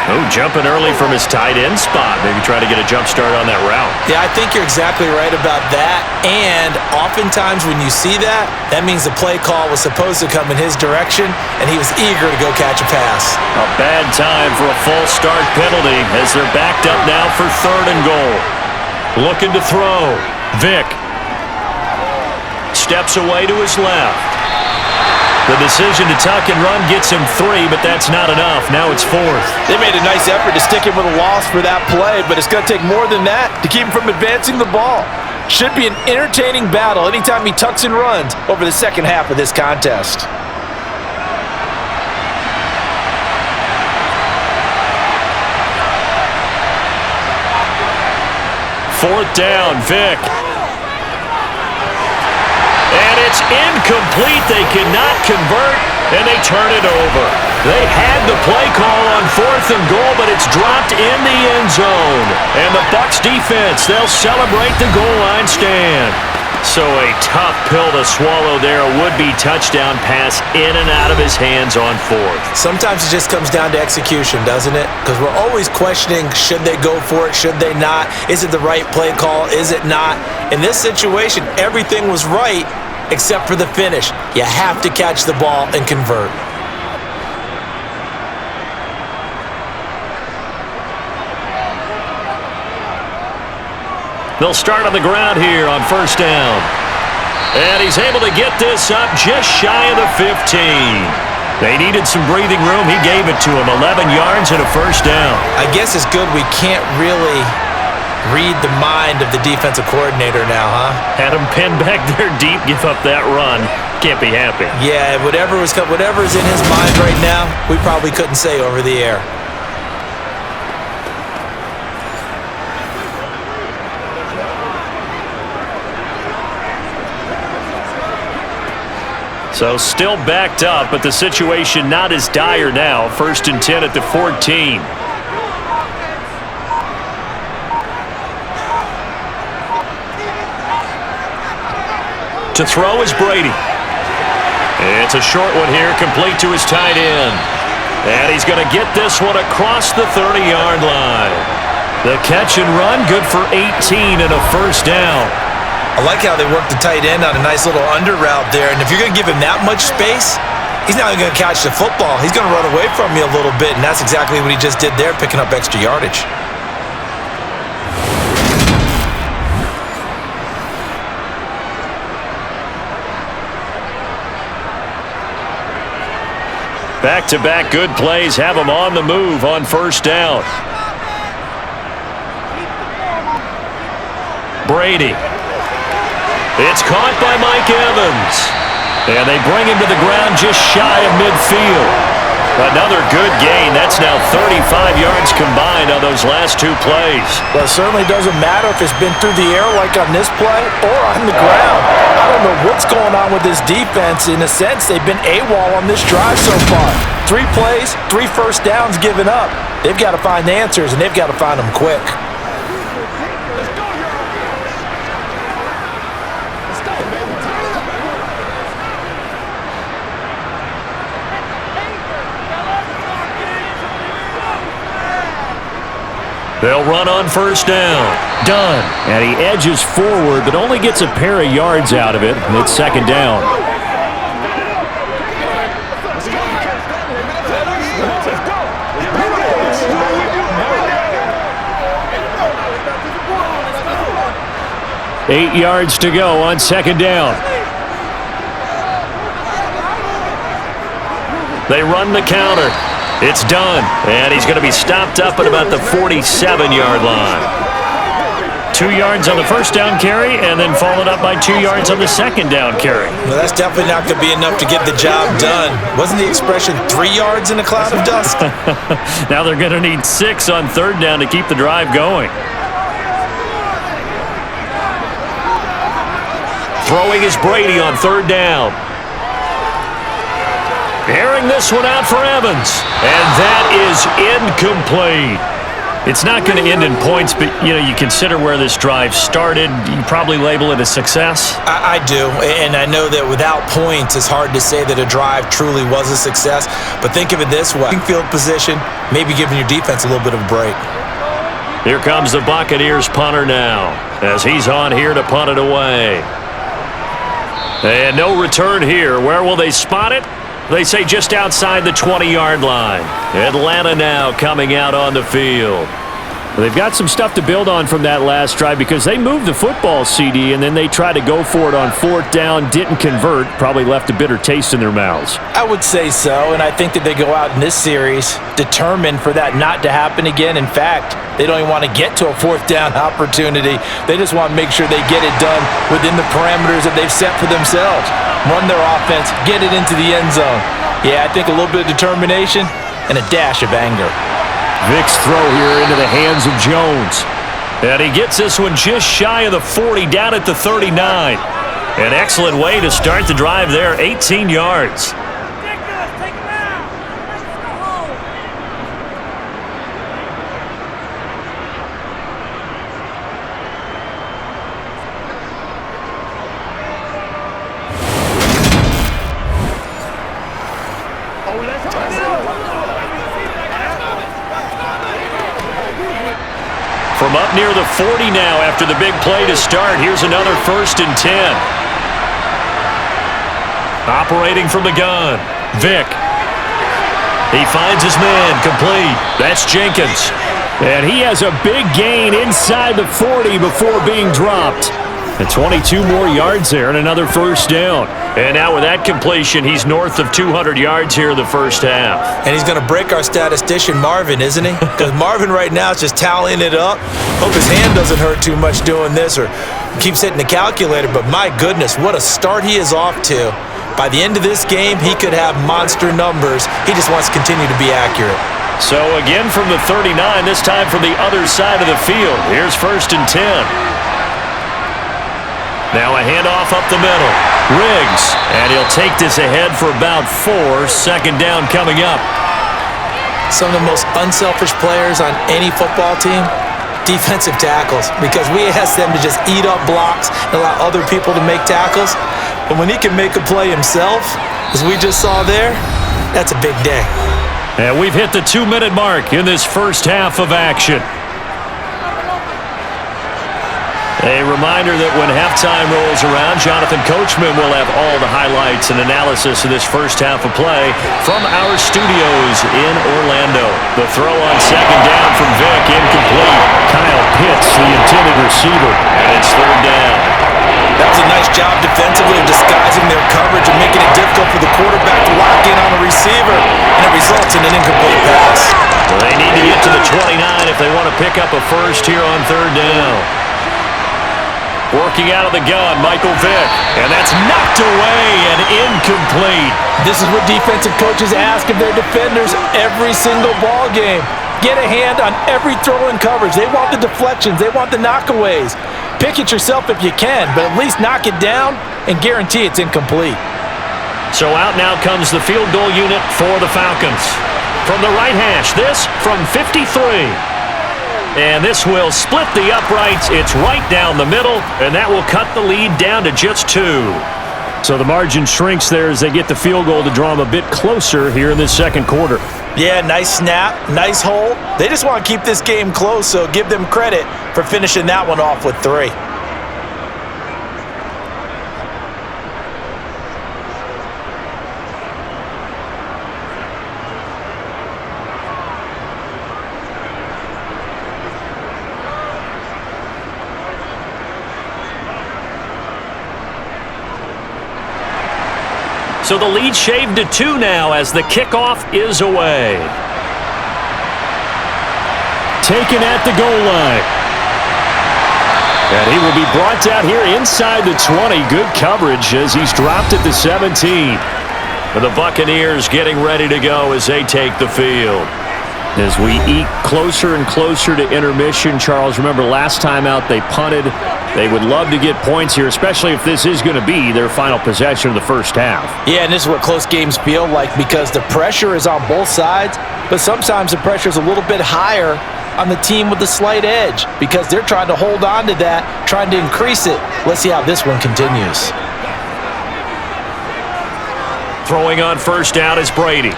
Oh, jumping early from his tight end spot. Maybe try to get a jump start on that route. Yeah, I think you're exactly right about that. And oftentimes when you see that, that means the play call was supposed to come in his direction, and he was eager to go catch a pass. A bad time for a false start penalty as they're backed up now for 3rd and goal. Looking to throw. Vic. Steps away to his left. The decision to tuck and run gets him 3, but that's not enough. Now it's 4th. They made a nice effort to stick him with a loss for that play, but it's going to take more than that to keep him from advancing the ball. Should be an entertaining battle anytime he tucks and runs over the second half of this contest. Fourth down, Vic. And it's incomplete. They cannot convert, and they turn it over. They had the play call on 4th and goal, but it's dropped in the end zone. And the Bucs defense, they'll celebrate the goal line stand. So a tough pill to swallow there. A would-be touchdown pass in and out of his hands on 4th. Sometimes it just comes down to execution, doesn't it? Because we're always questioning, should they go for it, should they not? Is it the right play call, is it not? In this situation, everything was right except for the finish. You have to catch the ball and convert. They'll start on the ground here on first down. And he's able to get this up just shy of the 15. They needed some breathing room. He gave it to him. 11 yards and a first down. I guess it's good we can't really read the mind of the defensive coordinator now, huh? Had him pinned back there deep, give up that run. Can't be happy. Yeah, whatever's in his mind right now, we probably couldn't say over the air. So still backed up, but the situation not as dire now. 1st and 10 at the 14. To throw is Brady. It's a short one here, complete to his tight end. And he's going to get this one across the 30-yard line. The catch and run, good for 18 and a first down. I like how they worked the tight end on a nice little under route there. And if you're going to give him that much space, he's not even going to catch the football. He's going to run away from you a little bit, and that's exactly what he just did there, picking up extra yardage. Back-to-back good plays have him on the move on first down. Brady. It's caught by Mike Evans. And they bring him to the ground just shy of midfield. Another good gain. That's now 35 yards combined on those last two plays. Well, it certainly doesn't matter if it's been through the air like on this play or on the ground. I don't know what's going on with this defense. In a sense, they've been AWOL on this drive so far. 3 plays, 3 first downs given up. They've got to find the answers, and they've got to find them quick. They'll run on first down. Done. And he edges forward, but only gets a pair of yards out of it. And it's second down. Eight yards to go on second down. They run the counter. It's done, and he's going to be stopped up at about the 47-yard line. 2 yards on the first down carry, and then followed up by 2 yards on the second down carry. Well, that's definitely not going to be enough to get the job done. Wasn't the expression 3 yards in a cloud of dust? Now they're going to need 6 on third down to keep the drive going. Throwing is Brady on third down. Airing this one out for Evans. And that is incomplete. It's not going to end in points, but, you consider where this drive started. You probably label it a success. I do, and I know that without points, it's hard to say that a drive truly was a success. But think of it this way. Field position, maybe giving your defense a little bit of a break. Here comes the Buccaneers punter now, as he's on here to punt it away. And no return here. Where will they spot it? They say just outside the 20-yard line. Atlanta now coming out on the field. They've got some stuff to build on from that last drive because they moved the football, CD, and then they tried to go for it on fourth down, didn't convert, probably left a bitter taste in their mouths. I would say so, and I think that they go out in this series determined for that not to happen again. In fact, they don't even want to get to a fourth down opportunity. They just want to make sure they get it done within the parameters that they've set for themselves. Run their offense, get it into the end zone. Yeah, I think a little bit of determination and a dash of anger. Vic's throw here into the hands of Jones. And he gets this one just shy of the 40, down at the 39. An excellent way to start the drive there, 18 yards. From up near the 40 now after the big play to start. Here's another 1st and 10. Operating from the gun, Vic. He finds his man, complete. That's Jenkins. And he has a big gain inside the 40 before being dropped. And 22 more yards there and another 1st down. And now with that completion, he's north of 200 yards here in the first half. And he's going to break our statistician, Marvin, isn't he? Because Marvin right now is just tallying it up. Hope his hand doesn't hurt too much doing this or keeps hitting the calculator. But my goodness, what a start he is off to. By the end of this game, he could have monster numbers. He just wants to continue to be accurate. So again from the 39, this time from the other side of the field. Here's 1st and 10. Now a handoff up the middle. Riggs, and he'll take this ahead for about 4. 2nd down coming up. Some of the most unselfish players on any football team, defensive tackles, because we ask them to just eat up blocks and allow other people to make tackles. But when he can make a play himself, as we just saw there, that's a big day. And we've hit the 2-minute mark in this first half of action. A reminder that when halftime rolls around, Jonathan Coachman will have all the highlights and analysis of this first half of play from our studios in Orlando. The throw on 2nd down from Vic, incomplete. Kyle Pitts, the intended receiver, and it's 3rd down. That was a nice job defensively of disguising their coverage and making it difficult for the quarterback to lock in on a receiver, and it results in an incomplete pass. Well, they need to get to the 29 if they want to pick up a first here on 3rd down. Working out of the gun, Michael Vick, and that's knocked away and incomplete. This is what defensive coaches ask of their defenders every single ball game. Get a hand on every throw in coverage. They want the deflections. They want the knockaways. Pick it yourself if you can, but at least knock it down and guarantee it's incomplete. So out now comes the field goal unit for the Falcons. From the right hash, this from 53. And this will split the uprights. It's right down the middle, and that will cut the lead down to just 2. So the margin shrinks there as they get the field goal to draw them a bit closer here in this 2nd quarter. Yeah, nice snap, nice hold. They just want to keep this game close, so give them credit for finishing that one off with 3. So the lead shaved to 2 now as the kickoff is away. Taken at the goal line. And he will be brought down here inside the 20. Good coverage as he's dropped at the 17. And the Buccaneers getting ready to go as they take the field. As we eat closer and closer to intermission, Charles, remember last time out they punted. They would love to get points here, especially if this is going to be their final possession of the first half. Yeah, and this is what close games feel like because the pressure is on both sides, but sometimes the pressure is a little bit higher on the team with the slight edge because they're trying to hold on to that, trying to increase it. Let's see how this one continues. Throwing on 1st down is Brady.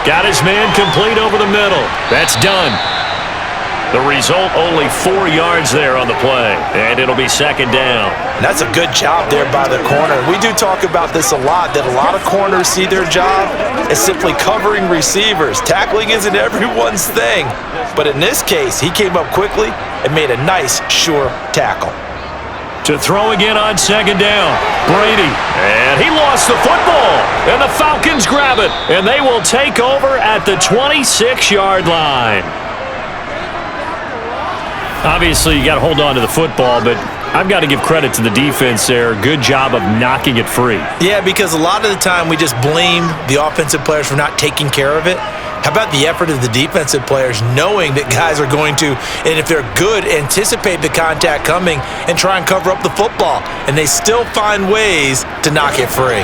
Got his man complete over the middle. That's done. The result, only 4 yards there on the play, and it'll be second down. And that's a good job there by the corner. We do talk about this a lot, that a lot of corners see their job as simply covering receivers. Tackling isn't everyone's thing. But in this case, he came up quickly and made a nice, sure tackle. To throw again on second down, Brady. And he lost the football. And the Falcons grab it. And they will take over at the 26-yard line. Obviously, you got to hold on to the football, but I've got to give credit to the defense there. Good job of knocking it free. Yeah, because a lot of the time we just blame the offensive players for not taking care of it. How about the effort of the defensive players knowing that guys are going to, and if they're good, anticipate the contact coming and try and cover up the football, and they still find ways to knock it free.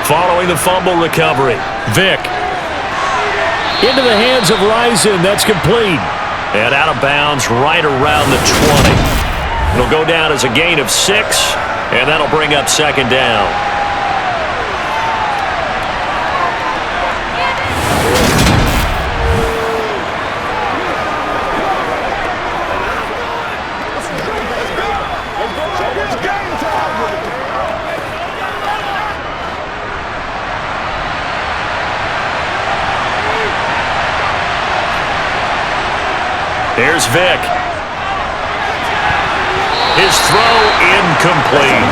Following the fumble recovery, Vick. Into the hands of Rison. That's complete. And out of bounds right around the 20. It'll go down as a gain of 6, and that'll bring up second down. Here's Vick. His throw incomplete.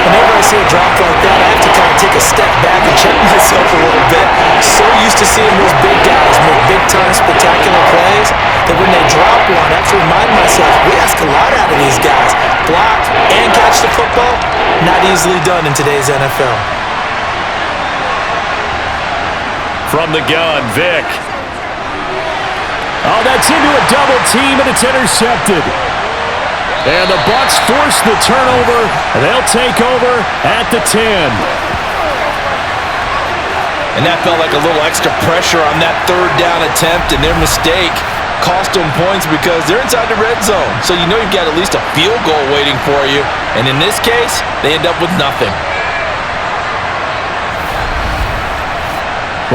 Whenever I see a drop like that, I have to kind of take a step back and check myself a little bit. So used to seeing those big guys make big-time spectacular plays that when they drop one, I have to remind myself, we ask a lot out of these guys. Block and catch the football, not easily done in today's NFL. From the gun, Vick. Oh, that's into a double team, and it's intercepted. And the Bucs force the turnover, and they'll take over at the 10. And that felt like a little extra pressure on that third down attempt, and their mistake cost them points because they're inside the red zone. So you know you've got at least a field goal waiting for you. And in this case, they end up with nothing.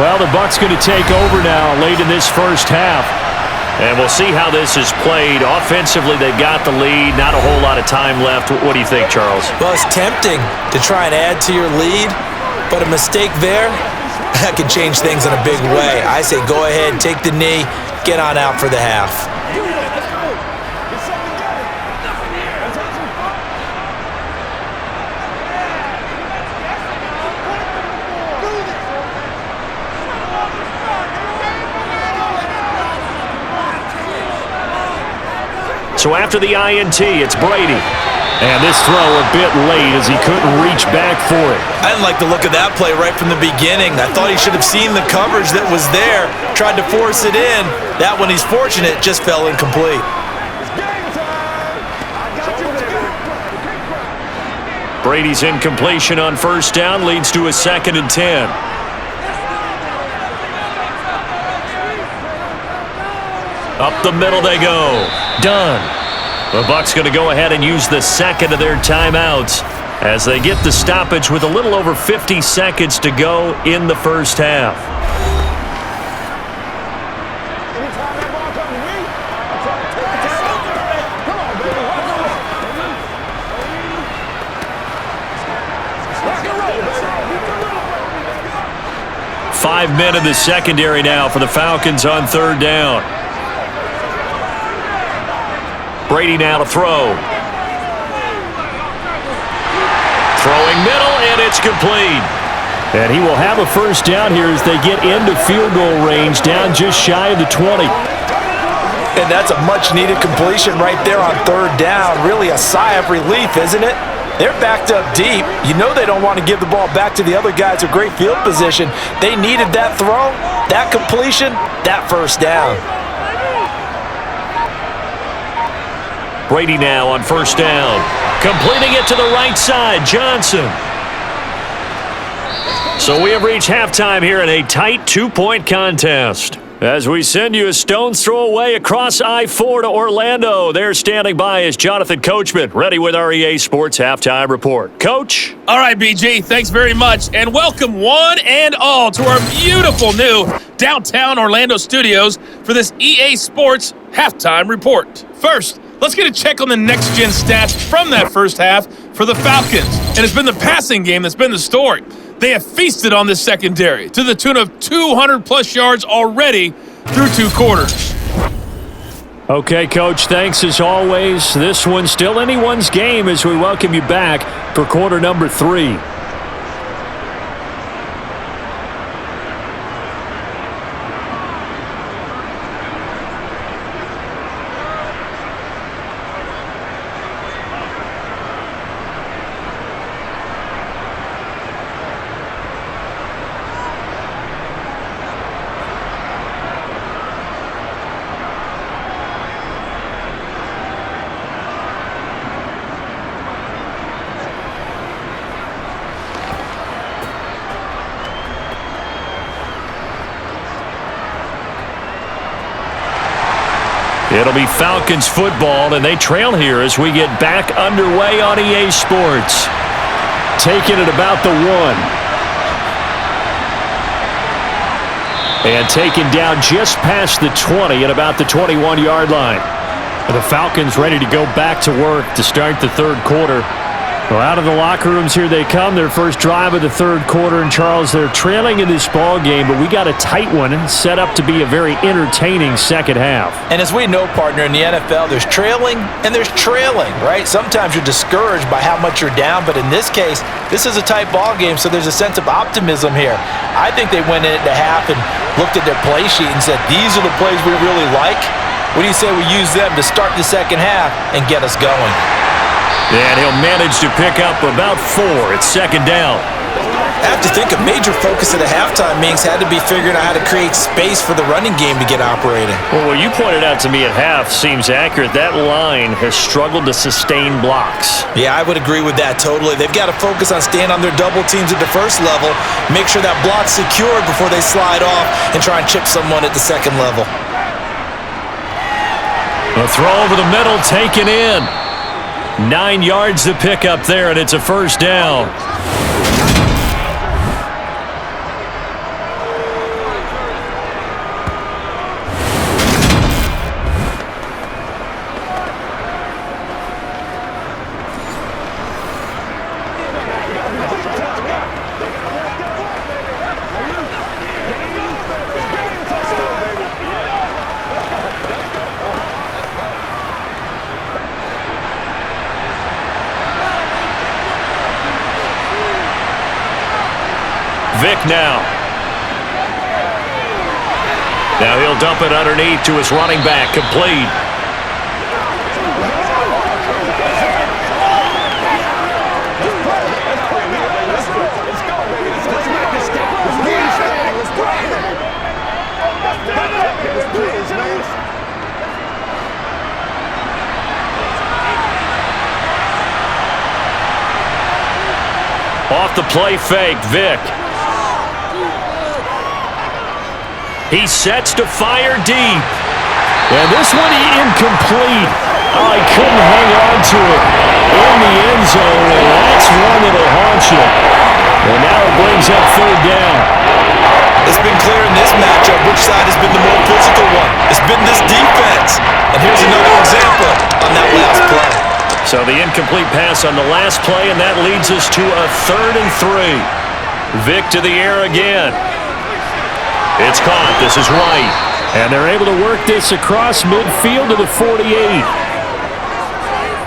Well, the Bucs going to take over now late in this first half. And we'll see how this is played. Offensively, they've got the lead. Not a whole lot of time left. What do you think, Charles? Well, it's tempting to try and add to your lead, but a mistake there, that can change things in a big way. I say go ahead, take the knee, get on out for the half. So after the INT, it's Brady. And this throw a bit late as he couldn't reach back for it. I didn't like the look of that play right from the beginning. I thought he should have seen the coverage that was there, tried to force it in. That one, he's fortunate, just fell incomplete. Brady's incompletion on first down leads to a 2nd and 10. Up the middle they go. Done. The Bucs going to go ahead and use the second of their timeouts as they get the stoppage with a little over 50 seconds to go in the first half. Five men in the secondary now for the Falcons on third down. Brady now to throw. Throwing middle, and it's complete. And he will have a first down here as they get into field goal range, down just shy of the 20. And that's a much-needed completion right there on third down. Really a sigh of relief, isn't it? They're backed up deep. You know they don't want to give the ball back to the other guys with great field position. They needed that throw, that completion, that first down. Brady now on first down. Completing it to the right side, Johnson. So we have reached halftime here in a tight 2-point contest. As we send you a stone's throw away across I-4 to Orlando, they're standing by as Jonathan Coachman, ready with our EA Sports Halftime Report. Coach? All right, BG, thanks very much, and welcome one and all to our beautiful new downtown Orlando studios for this EA Sports Halftime Report. First, let's get a check on the next-gen stats from that first half for the Falcons, and it's been the passing game that's been the story. They have feasted on this secondary to the tune of 200-plus yards already through 2 quarters. Okay, Coach, thanks as always. This one's still anyone's game as we welcome you back for quarter number 3. It'll be Falcons football, and they trail here as we get back underway on EA Sports. Taking it about the 1. And taken down just past the 20 at about the 21-yard line. The Falcons ready to go back to work to start the third quarter. Well, out of the locker rooms here they come, their first drive of the third quarter. And, Charles, they're trailing in this ball game, but we got a tight one set up to be a very entertaining second half. And as we know, partner, in the NFL, there's trailing and there's trailing, right? Sometimes you're discouraged by how much you're down, but in this case, this is a tight ball game, so there's a sense of optimism here. I think they went in at the half and looked at their play sheet and said, these are the plays we really like. What do you say we use them to start the second half and get us going? And he'll manage to pick up about 4 at second down. I have to think a major focus at the halftime meetings had to be figuring out how to create space for the running game to get operating. Well, what you pointed out to me at half seems accurate. That line has struggled to sustain blocks. Yeah, I would agree with that totally. They've got to focus on staying on their double teams at the first level, make sure that block's secured before they slide off and try and chip someone at the second level. A throw over the middle taken in. 9 yards to pick up there, and it's a first down. Vic now. Now he'll dump it underneath to his running back, complete. Off the play fake, Vic. He sets to fire deep. And this one incomplete. Oh, he couldn't hang on to it in the end zone, and that's one that'll haunt you. And now it brings up third down. It's been clear in this matchup which side has been the more physical one. It's been this defense. And here's another example on that last play. So the incomplete pass on the last play, and that leads us to a 3rd and 3. Vic to the air again. It's caught. This is Wright. And they're able to work this across midfield to the 48.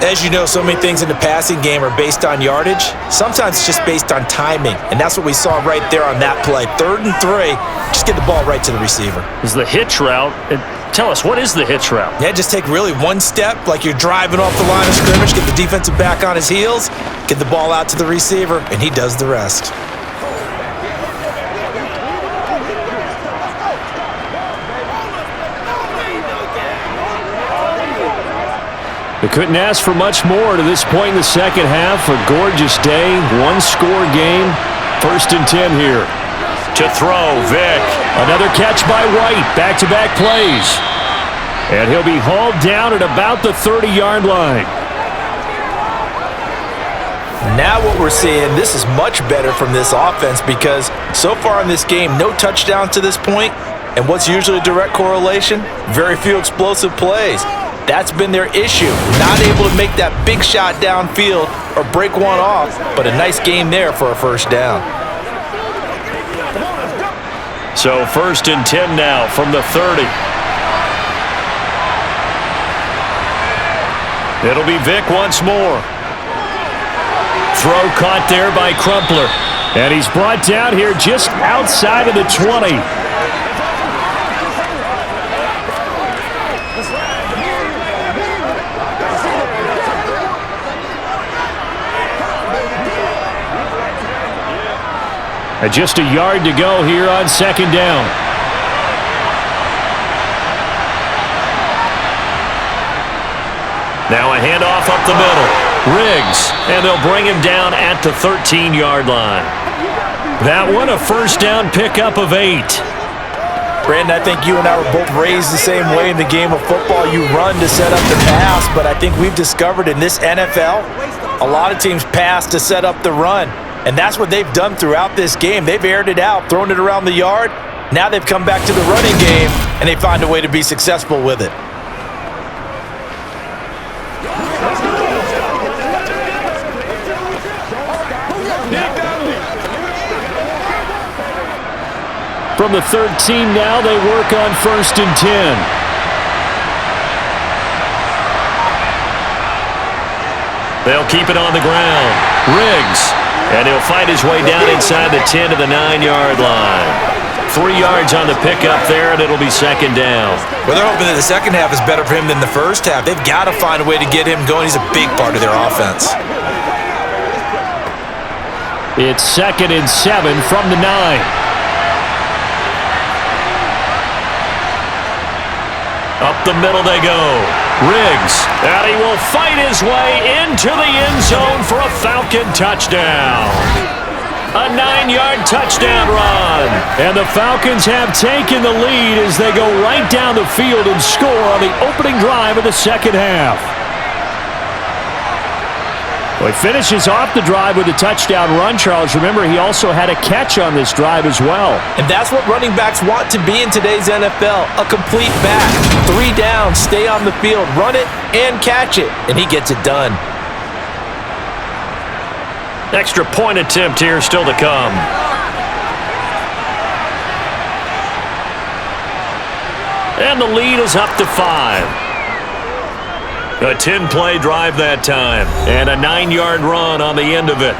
As you know, so many things in the passing game are based on yardage. Sometimes it's just based on timing. And that's what we saw right there on that play. 3rd and 3. Just get the ball right to the receiver. This is the hitch route. Tell us, what is the hitch route? Yeah, just take really one step like you're driving off the line of scrimmage, get the defensive back on his heels, get the ball out to the receiver, and he does the rest. They couldn't ask for much more to this point in the second half. A gorgeous day, one-score game. First and 10 here. To throw, Vick. Another catch by White. Back-to-back plays. And he'll be hauled down at about the 30-yard line. Now what we're seeing, this is much better from this offense because so far in this game, no touchdowns to this point. And what's usually a direct correlation? Very few explosive plays. That's been their issue. Not able to make that big shot downfield or break one off, but a nice game there for a first down. So first and 10 now from the 30. It'll be Vick once more. Throw caught there by Crumpler. And he's brought down here just outside of the 20. And just a yard to go here on second down. Now a handoff up the middle. Riggs, and they'll bring him down at the 13-yard line. That one a first down pickup of 8. Brandon, I think you and I were both raised the same way in the game of football. You run to set up the pass, but I think we've discovered in this NFL, a lot of teams pass to set up the run. And that's what they've done throughout this game. They've aired it out, thrown it around the yard. Now they've come back to the running game, and they find a way to be successful with it. From the 13 now, they work on first and 10. They'll keep it on the ground. Riggs. And he'll find his way down inside the 10 to the 9-yard line. 3 yards on the pickup there, and it'll be second down. Well, they're hoping that the second half is better for him than the first half. They've got to find a way to get him going. He's a big part of their offense. It's second and 7 from the 9. Up the middle they go. Riggs, and he will fight his way into the end zone for a Falcon touchdown. A 9-yard touchdown run. And the Falcons have taken the lead as they go right down the field and score on the opening drive of the second half. Well, he finishes off the drive with a touchdown run, Charles. Remember, he also had a catch on this drive as well. And that's what running backs want to be in today's NFL, a complete back. 3 down, stay on the field, run it, and catch it. And he gets it done. Extra point attempt here still to come. And the lead is up to 5. A 10-play drive that time, and a 9-yard run on the end of it.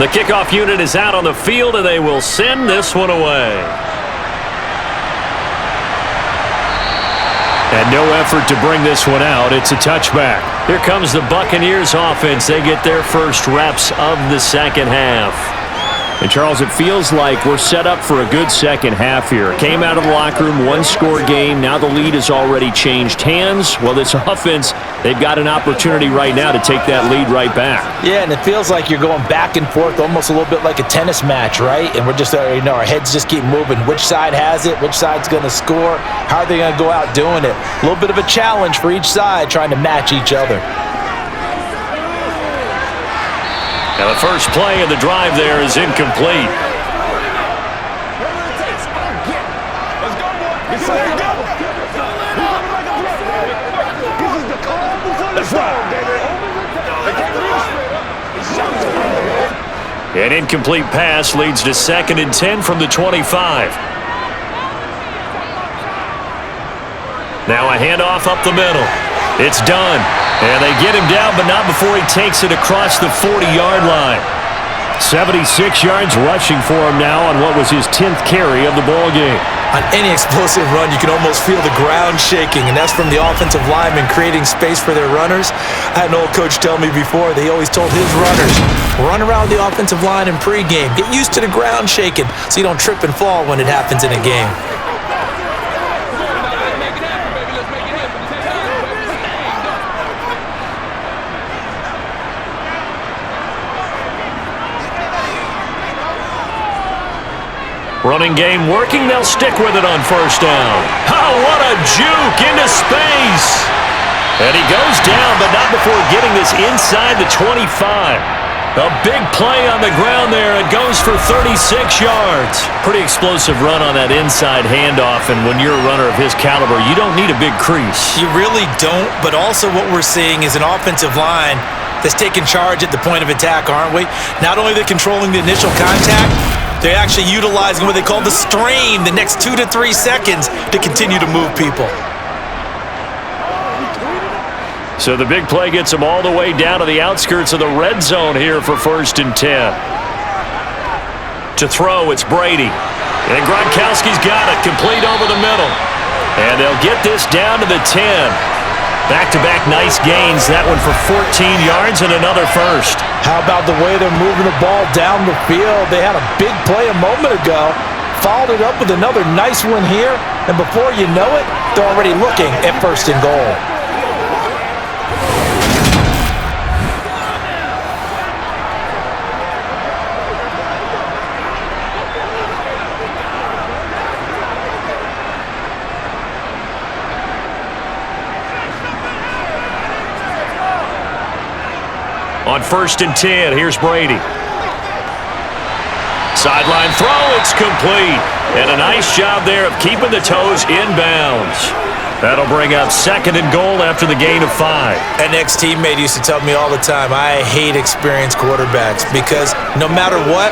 The kickoff unit is out on the field, and they will send this one away. And no effort to bring this one out. It's a touchback. Here comes the Buccaneers offense. They get their first reps of the second half. And, Charles, it feels like we're set up for a good second half here. Came out of the locker room, one-score game. Now the lead has already changed hands. Well, this offense, they've got an opportunity right now to take that lead right back. Yeah, and it feels like you're going back and forth, almost a little bit like a tennis match, right? And we're just, our heads just keep moving. Which side has it? Which side's going to score? How are they going to go out doing it? A little bit of a challenge for each side, trying to match each other. Now the first play of the drive there is incomplete. An incomplete pass leads to 2nd and 10 from the 25. Now a handoff up the middle. It's done. And they get him down, but not before he takes it across the 40-yard line. 76 yards rushing for him now on what was his 10th carry of the ball game. On any explosive run, you can almost feel the ground shaking, and that's from the offensive linemen creating space for their runners. I had an old coach tell me before, they always told his runners, run around the offensive line in pregame. Get used to the ground shaking so you don't trip and fall when it happens in a game. Running game working. They'll stick with it on 1st down. Oh, what a juke into space. And he goes down, but not before getting this inside the 25. A big play on the ground there. It goes for 36 yards. Pretty explosive run on that inside handoff, and when you're a runner of his caliber, you don't need a big crease. You really don't, but also what we're seeing is an offensive line that's taking charge at the point of attack, aren't we? Not only are they controlling the initial contact, they're actually utilizing what they call the strain, the next 2 to 3 seconds, to continue to move people. So the big play gets them all the way down to the outskirts of the red zone here for 1st and 10. To throw, it's Brady. And Gronkowski's got it, complete over the middle. And they'll get this down to the 10. Back-to-back nice gains, that one for 14 yards and another first. How about the way they're moving the ball down the field? They had a big play a moment ago, followed it up with another nice one here, and before you know it, they're already looking at 1st and goal. On 1st and 10, here's Brady. Sideline throw, it's complete. And a nice job there of keeping the toes inbounds. That'll bring up 2nd and goal after the gain of 5. An ex-teammate used to tell me all the time, I hate experienced quarterbacks because no matter what,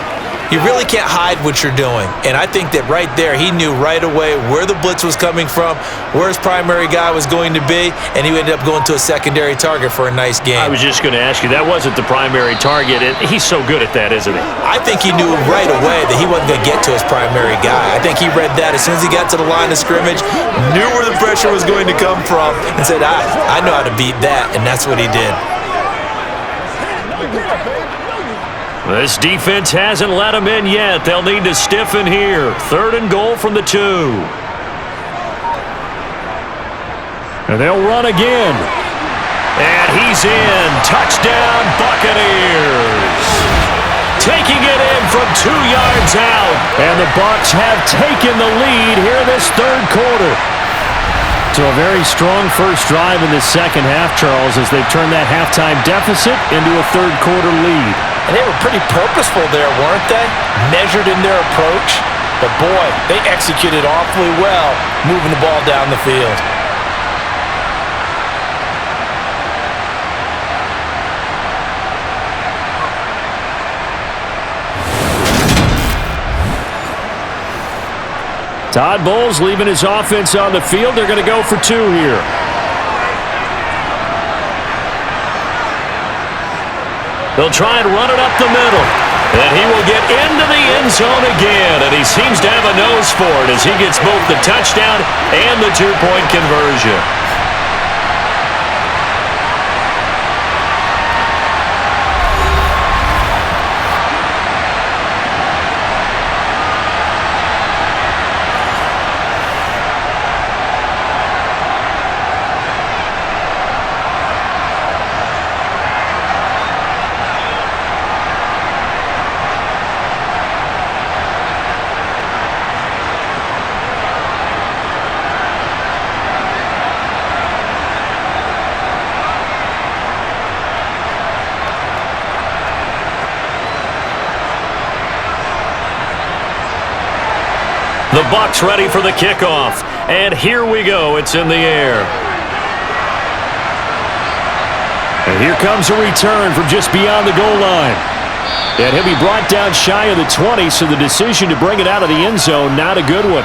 you really can't hide what you're doing. And I think that right there, he knew right away where the blitz was coming from, where his primary guy was going to be, and he ended up going to a secondary target for a nice game. I was just going to ask you, that wasn't the primary target. He's so good at that, isn't he? I think he knew right away that he wasn't going to get to his primary guy. I think he read that as soon as he got to the line of scrimmage, knew where the pressure was going to come from, and said, I know how to beat that, and that's what he did. This defense hasn't let them in yet. They'll need to stiffen here. 3rd and goal from the 2. And they'll run again. And he's in. Touchdown, Buccaneers. Taking it in from 2 yards out. And the Bucs have taken the lead here in this 3rd quarter. So a very strong first drive in the second half, Charles, as they've turned that halftime deficit into a 3rd quarter lead. And they were pretty purposeful there, weren't they? Measured in their approach. But boy, they executed awfully well, moving the ball down the field. Todd Bowles leaving his offense on the field. They're going to go for 2 here. They'll try and run it up the middle. And he will get into the end zone again. And he seems to have a nose for it as he gets both the touchdown and the 2-point conversion. The Bucs ready for the kickoff. And here we go. It's in the air. And here comes a return from just beyond the goal line. And he'll be brought down shy of the 20, so the decision to bring it out of the end zone, not a good one.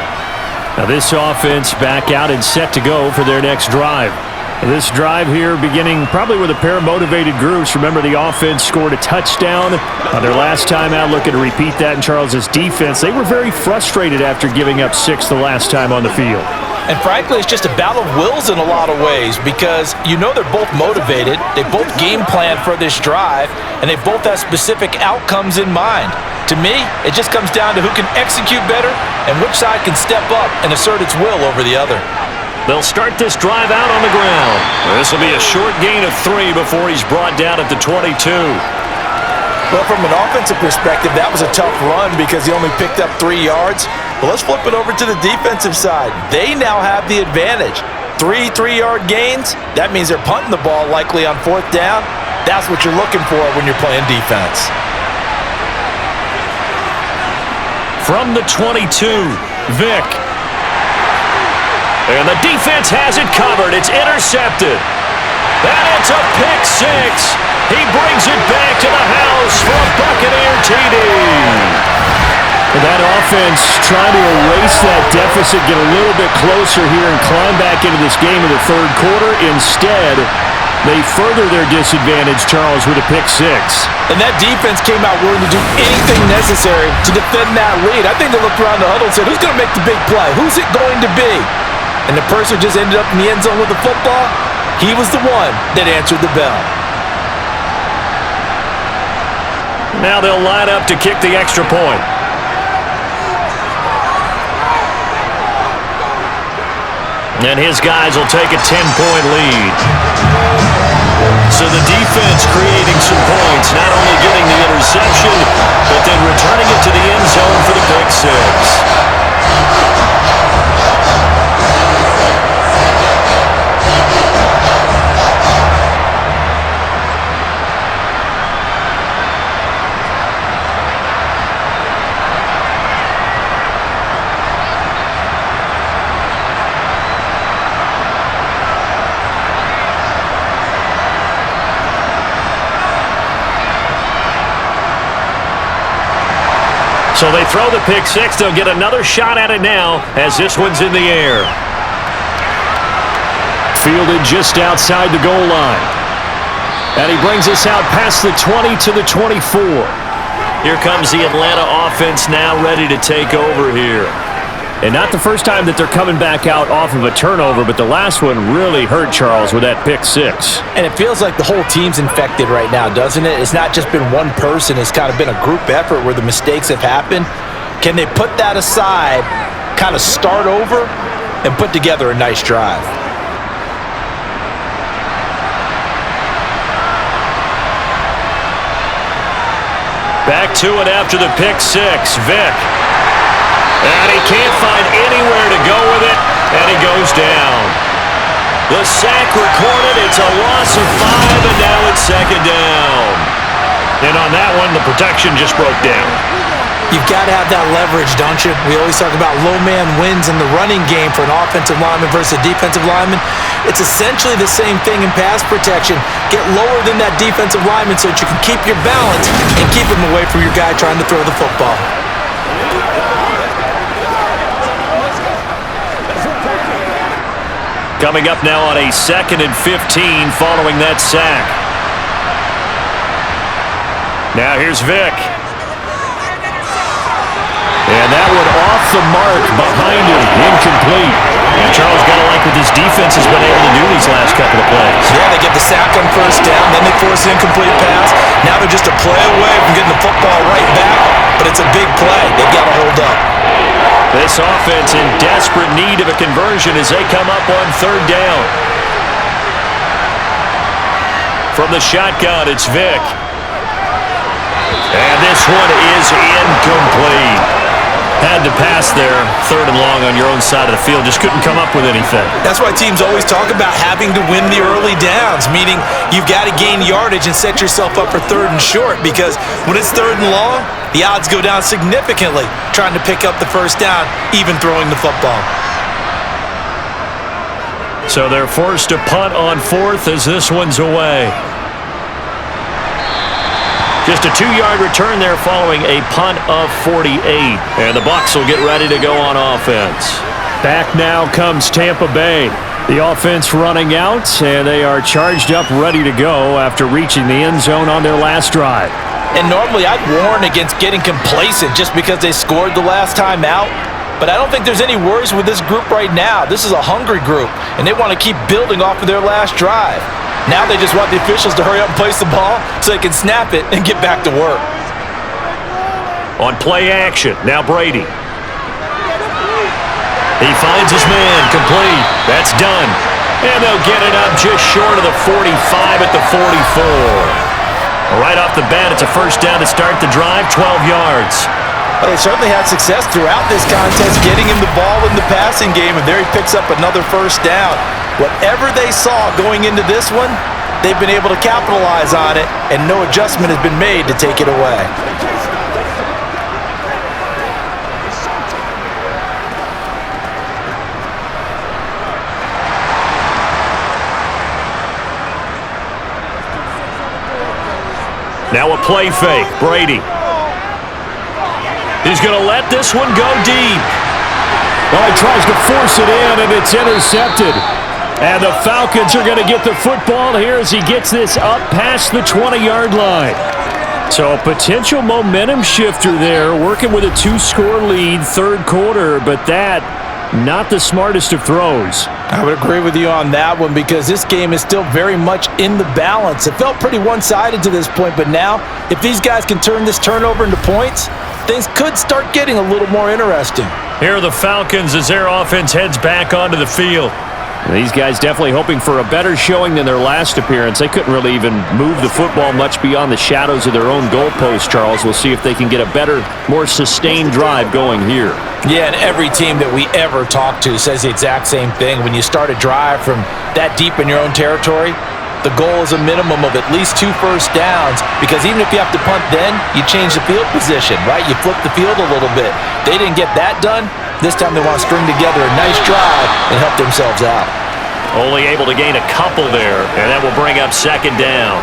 Now this offense back out and set to go for their next drive. This drive here beginning probably with a pair of motivated groups. Remember, the offense scored a touchdown on their last time out, looking to repeat that in Charles's defense. They were very frustrated after giving up 6 the last time on the field. And frankly, it's just a battle of wills in a lot of ways because you know they're both motivated, they both game plan for this drive, and they both have specific outcomes in mind. To me, it just comes down to who can execute better and which side can step up and assert its will over the other. They'll start this drive out on the ground. This will be a short gain of 3 before he's brought down at the 22. Well, from an offensive perspective, that was a tough run because he only picked up 3 yards. But let's flip it over to the defensive side. They now have the advantage. 3 3-yard gains, that means they're punting the ball likely on 4th down. That's what you're looking for when you're playing defense. From the 22, Vick. And the defense has it covered. It's intercepted. And it's a pick 6. He brings it back to the house for a Buccaneer TD. And that offense trying to erase that deficit, get a little bit closer here and climb back into this game in the third quarter. Instead, they further their disadvantage, Charles, with a pick 6. And that defense came out willing to do anything necessary to defend that lead. I think they looked around the huddle and said, who's going to make the big play? Who's it going to be? And the person just ended up in the end zone with the football. He was the one that answered the bell. Now they'll line up to kick the extra point. And his guys will take a 10-point lead. So the defense creating some points, not only getting the interception, but then returning it to the end zone for the pick 6. So they throw the pick 6. They'll get another shot at it now as this one's in the air. Fielded just outside the goal line. And he brings us out past the 20 to the 24. Here comes the Atlanta offense now ready to take over here. And not the first time that they're coming back out off of a turnover, but the last one really hurt Charles with that pick 6. And it feels like the whole team's infected right now, doesn't it? It's not just been one person. It's kind of been a group effort where the mistakes have happened. Can they put that aside, kind of start over, and put together a nice drive? Back to it after the pick 6. Vick. And he can't find anywhere to go with it, and he goes down. The sack recorded. It's a loss of 5, and now it's 2nd down. And on that one, the protection just broke down. You've got to have that leverage, don't you? We always talk about low man wins in the running game for an offensive lineman versus a defensive lineman. It's essentially the same thing in pass protection. Get lower than that defensive lineman so that you can keep your balance and keep him away from your guy trying to throw the football. Coming up now on a 2nd and 15 following that sack. Now here's Vick. And that one off the mark behind him, incomplete. And Charles got to like what this defense has been able to do these last couple of plays. Yeah, they get the sack on 1st down, then they force an incomplete pass. Now they're just a play away from getting the football right back, but it's a big play. They've got to hold up. This offense in desperate need of a conversion as they come up on 3rd down. From the shotgun, it's Vick. And this one is incomplete. Had to pass there, 3rd and long on your own side of the field. Just couldn't come up with anything. That's why teams always talk about having to win the early downs, meaning you've got to gain yardage and set yourself up for 3rd and short, because when it's 3rd and long, the odds go down significantly trying to pick up the 1st down, even throwing the football. So they're forced to punt on 4th as this one's away. Just a 2-yard return there following a punt of 48. And the Bucs will get ready to go on offense. Back now comes Tampa Bay. The offense running out, and they are charged up, ready to go after reaching the end zone on their last drive. And normally I'd warn against getting complacent just because they scored the last time out. But I don't think there's any worries with this group right now. This is a hungry group, and they want to keep building off of their last drive. Now they just want the officials to hurry up and place the ball so they can snap it and get back to work. On play action, now Brady. He finds his man, complete. That's done. And they'll get it up just short of the 45 at the 44. Right off the bat, it's a first down to start the drive, 12 yards. Well, they certainly had success throughout this contest getting him the ball in the passing game, and there he picks up another first down. Whatever they saw going into this one, they've been able to capitalize on it, and no adjustment has been made to take it away. Now a play fake, Brady. He's going to let this one go deep. Well, he tries to force it in, and it's intercepted. And the Falcons are going to get the football here as he gets this up past the 20-yard line. So a potential momentum shifter there, working with a 2-score lead, third quarter, but that, not the smartest of throws. I would agree with you on that one because this game is still very much in the balance. It felt pretty one-sided to this point, but now if these guys can turn this turnover into points, things could start getting a little more interesting. Here are the Falcons as their offense heads back onto the field. These guys definitely hoping for a better showing than their last appearance. They couldn't really even move the football much beyond the shadows of their own goalpost, Charles. We'll see if they can get a better, more sustained drive going here. Yeah, and every team that we ever talk to says the exact same thing. When you start a drive from that deep in your own territory, the goal is a minimum of at least 2 first downs, because even if you have to punt then, you change the field position, right? You flip the field a little bit. They didn't get that done. This time they want to string together a nice drive and help themselves out. Only able to gain a couple there, and that will bring up second down.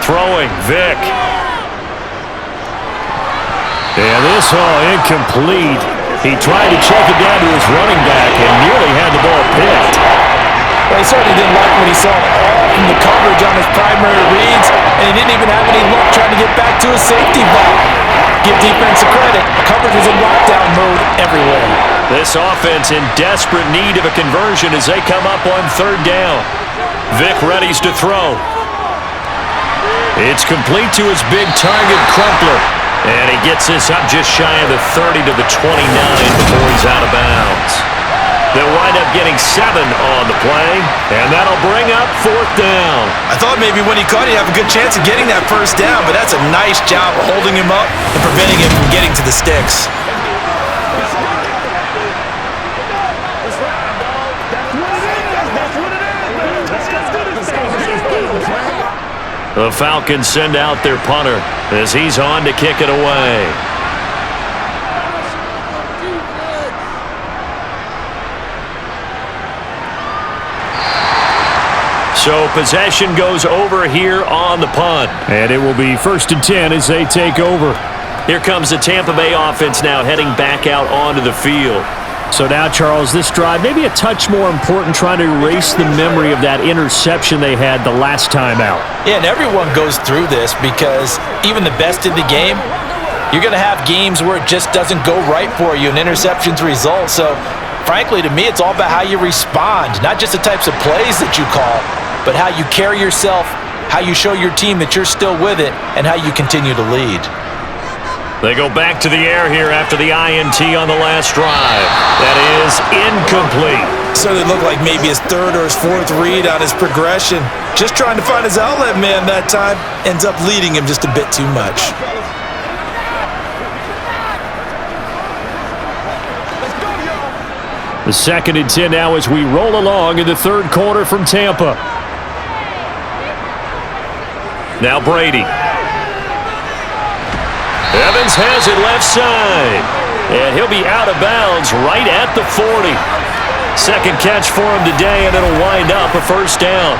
Throwing, Vic. And this all incomplete. He tried to check it down to his running back and nearly had the ball picked. Well, he certainly didn't like when he saw all from the coverage on his primary reads, and he didn't even have any luck trying to get back to his safety valve. Give defense a credit. Coverage was in lockdown mode everywhere. This offense in desperate need of a conversion as they come up on third down. Vic readies to throw. It's complete to his big target, Crumpler. And he gets this up just shy of the 30 to the 29 before he's out of bounds. They'll wind up getting 7 on the play, and that'll bring up fourth down. I thought maybe when he caught it, he'd have a good chance of getting that first down, but that's a nice job of holding him up and preventing him from getting to the sticks. The Falcons send out their punter as he's on to kick it away. So possession goes over here on the punt. And it will be 1st and 10 as they take over. Here comes the Tampa Bay offense now heading back out onto the field. So now, Charles, this drive maybe a touch more important, trying to erase the memory of that interception they had the last time out. Yeah, and everyone goes through this because even the best in the game, you're going to have games where it just doesn't go right for you and interceptions result. So, frankly, to me, it's all about how you respond, not just the types of plays that you call, but how you carry yourself, how you show your team that you're still with it, and how you continue to lead. They go back to the air here after the INT on the last drive. That is incomplete. So it looked like maybe his 3rd or his 4th read on his progression. Just trying to find his outlet man that time. Ends up leading him just a bit too much. The 2nd and 10 now as we roll along in the third quarter from Tampa. Now Brady. Evans has it left side. And he'll be out of bounds right at the 40. Second catch for him today, and it'll wind up a first down.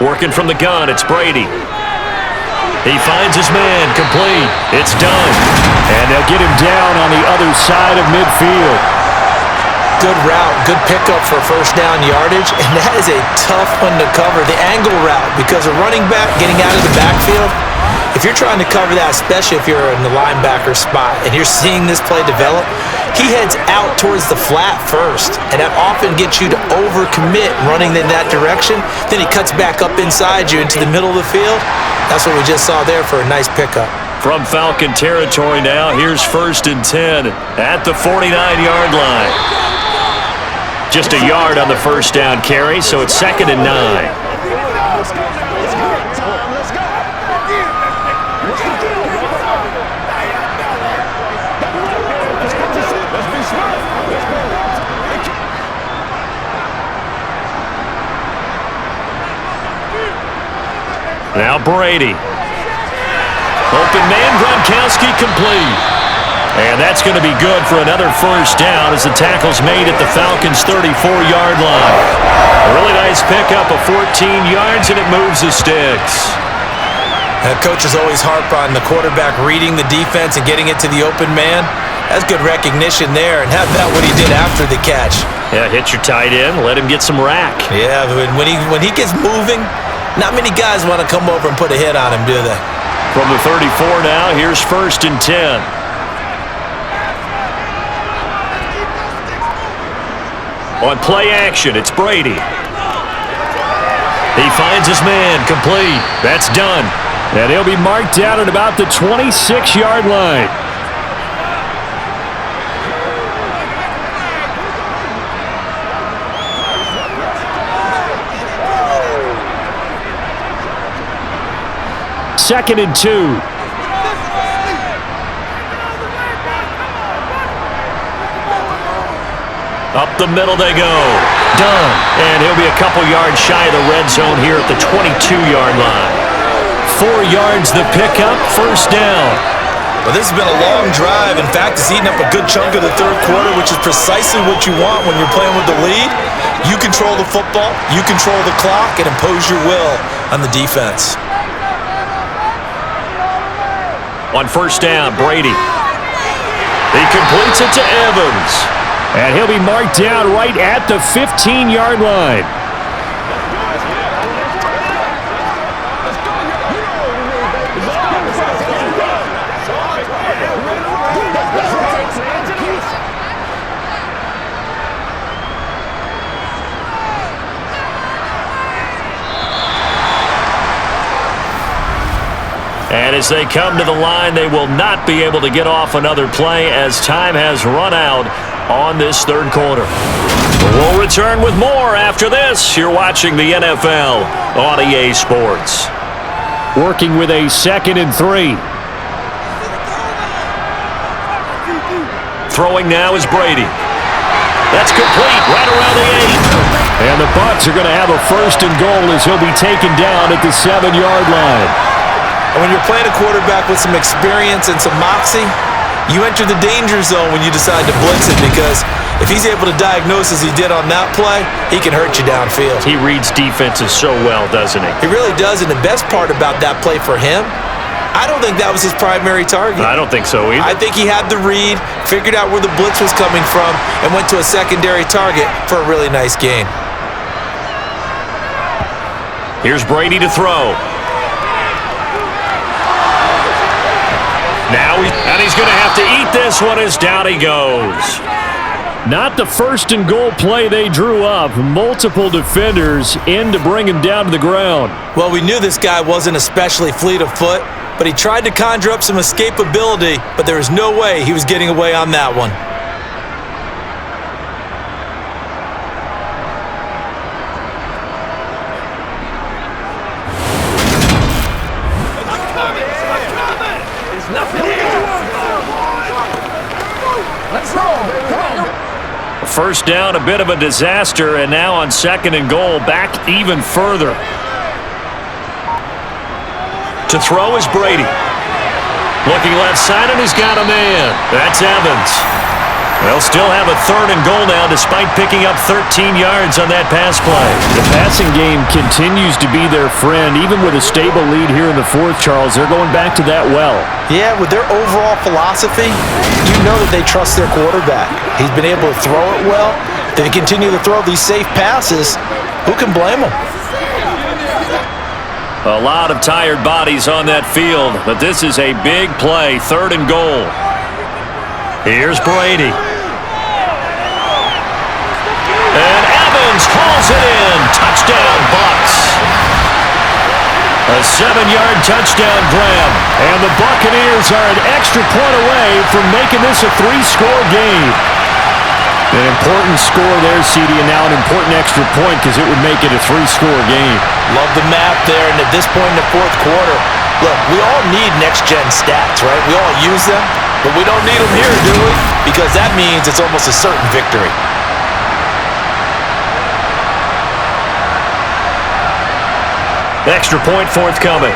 Working from the gun, it's Brady. He finds his man, complete. It's done. And they'll get him down on the other side of midfield. Good route, good pickup for first down yardage, and that is a tough one to cover, the angle route, because a running back getting out of the backfield, if you're trying to cover that, especially if you're in the linebacker spot and you're seeing this play develop, he heads out towards the flat first, and that often gets you to overcommit running in that direction. Then he cuts back up inside you into the middle of the field. That's what we just saw there for a nice pickup. From Falcon territory now, here's 1st and 10 at the 49-yard line. Just a yard on the first down carry, so it's 2nd and 9. Now Brady. Open man, Gronkowski complete. And that's going to be good for another first down as the tackle's made at the Falcons' 34-yard line. A really nice pickup of 14 yards, and it moves the sticks. Coaches always harp on the quarterback reading the defense and getting it to the open man. That's good recognition there, and how about what he did after the catch? Yeah, hit your tight end, let him get some rack. Yeah, when he gets moving, not many guys want to come over and put a hit on him, do they? From the 34 now, here's 1st and 10. On play action, it's Brady. He finds his man, complete. That's done. And he'll be marked down at about the 26-yard line. Second and 2. Up the middle they go. Done. And he'll be a couple yards shy of the red zone here at the 22-yard line. 4 yards the pickup, first down. Well, this has been a long drive. In fact, it's eaten up a good chunk of the third quarter, which is precisely what you want when you're playing with the lead. You control the football, you control the clock, and impose your will on the defense. On first down, Brady. He completes it to Evans. And he'll be marked down right at the 15-yard line. And as they come to the line, they will not be able to get off another play as time has run out on this third quarter. We'll return with more after this. You're watching the NFL on EA Sports. Working with a 2nd and 3. Throwing now is Brady. That's complete right around the 8. And the Bucs are going to have a 1st and goal as he'll be taken down at the 7-yard line. And when you're playing a quarterback with some experience and some moxie, you enter the danger zone when you decide to blitz it, because if he's able to diagnose as he did on that play, he can hurt you downfield. He reads defenses so well, doesn't he? He really does, and the best part about that play for him, I don't think that was his primary target. I don't think so either. I think he had the read, figured out where the blitz was coming from, and went to a secondary target for a really nice gain. Here's Brady to throw. Now he's going to have to eat this one as down he goes. Not the 1st and goal play they drew up. Multiple defenders in to bring him down to the ground. Well, we knew this guy wasn't especially fleet of foot, but he tried to conjure up some escapability, but there was no way he was getting away on that one. First down, a bit of a disaster, and now on 2nd and goal, back even further. To throw is Brady. Looking left side, and he's got a man. That's Evans. They'll still have a 3rd and goal now, despite picking up 13 yards on that pass play. The passing game continues to be their friend. Even with a stable lead here in the 4th, Charles, they're going back to that well. Yeah, with their overall philosophy, you know that they trust their quarterback. He's been able to throw it well. They continue to throw these safe passes. Who can blame them? A lot of tired bodies on that field, but this is a big play, 3rd and goal. Here's Brady. And Evans hauls it in. Touchdown, Bucks. A 7-yard touchdown grab. And the Buccaneers are an extra point away from making this a 3-score game. An important score there, CD, and now an important extra point because it would make it a 3-score game. Love the map there, and at this point in the 4th quarter, look, we all need next-gen stats, right? We all use them, but we don't need them here, do we? Because that means it's almost a certain victory. Extra point forthcoming.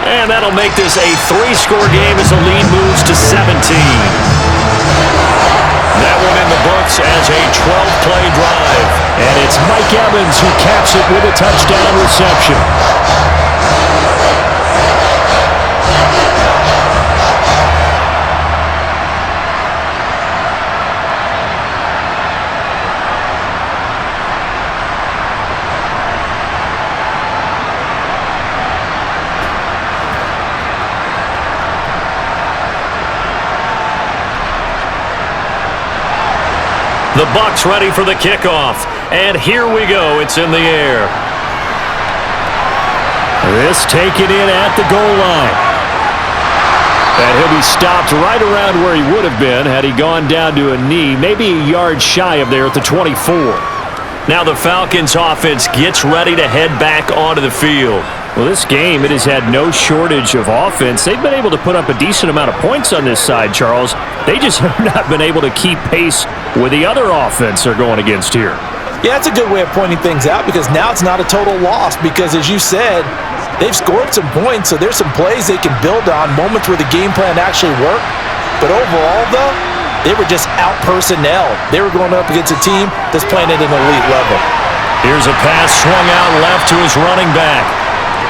And that'll make this a 3-score game as the lead moves to 17. That one in the books as a 12-play drive. And it's Mike Evans who caps it with a touchdown reception. The Bucs ready for the kickoff. And here we go. It's in the air. This taken in at the goal line. And he'll be stopped right around where he would have been had he gone down to a knee, maybe a yard shy of there at the 24. Now the Falcons offense gets ready to head back onto the field. Well, this game, it has had no shortage of offense. They've been able to put up a decent amount of points on this side, Charles. They just have not been able to keep pace with the other offense they're going against here. Yeah, it's a good way of pointing things out because now it's not a total loss because, as you said, they've scored some points, so there's some plays they can build on, moments where the game plan actually worked. But overall, though, they were just out-personnel. They were going up against a team that's playing at an elite level. Here's a pass swung out left to his running back.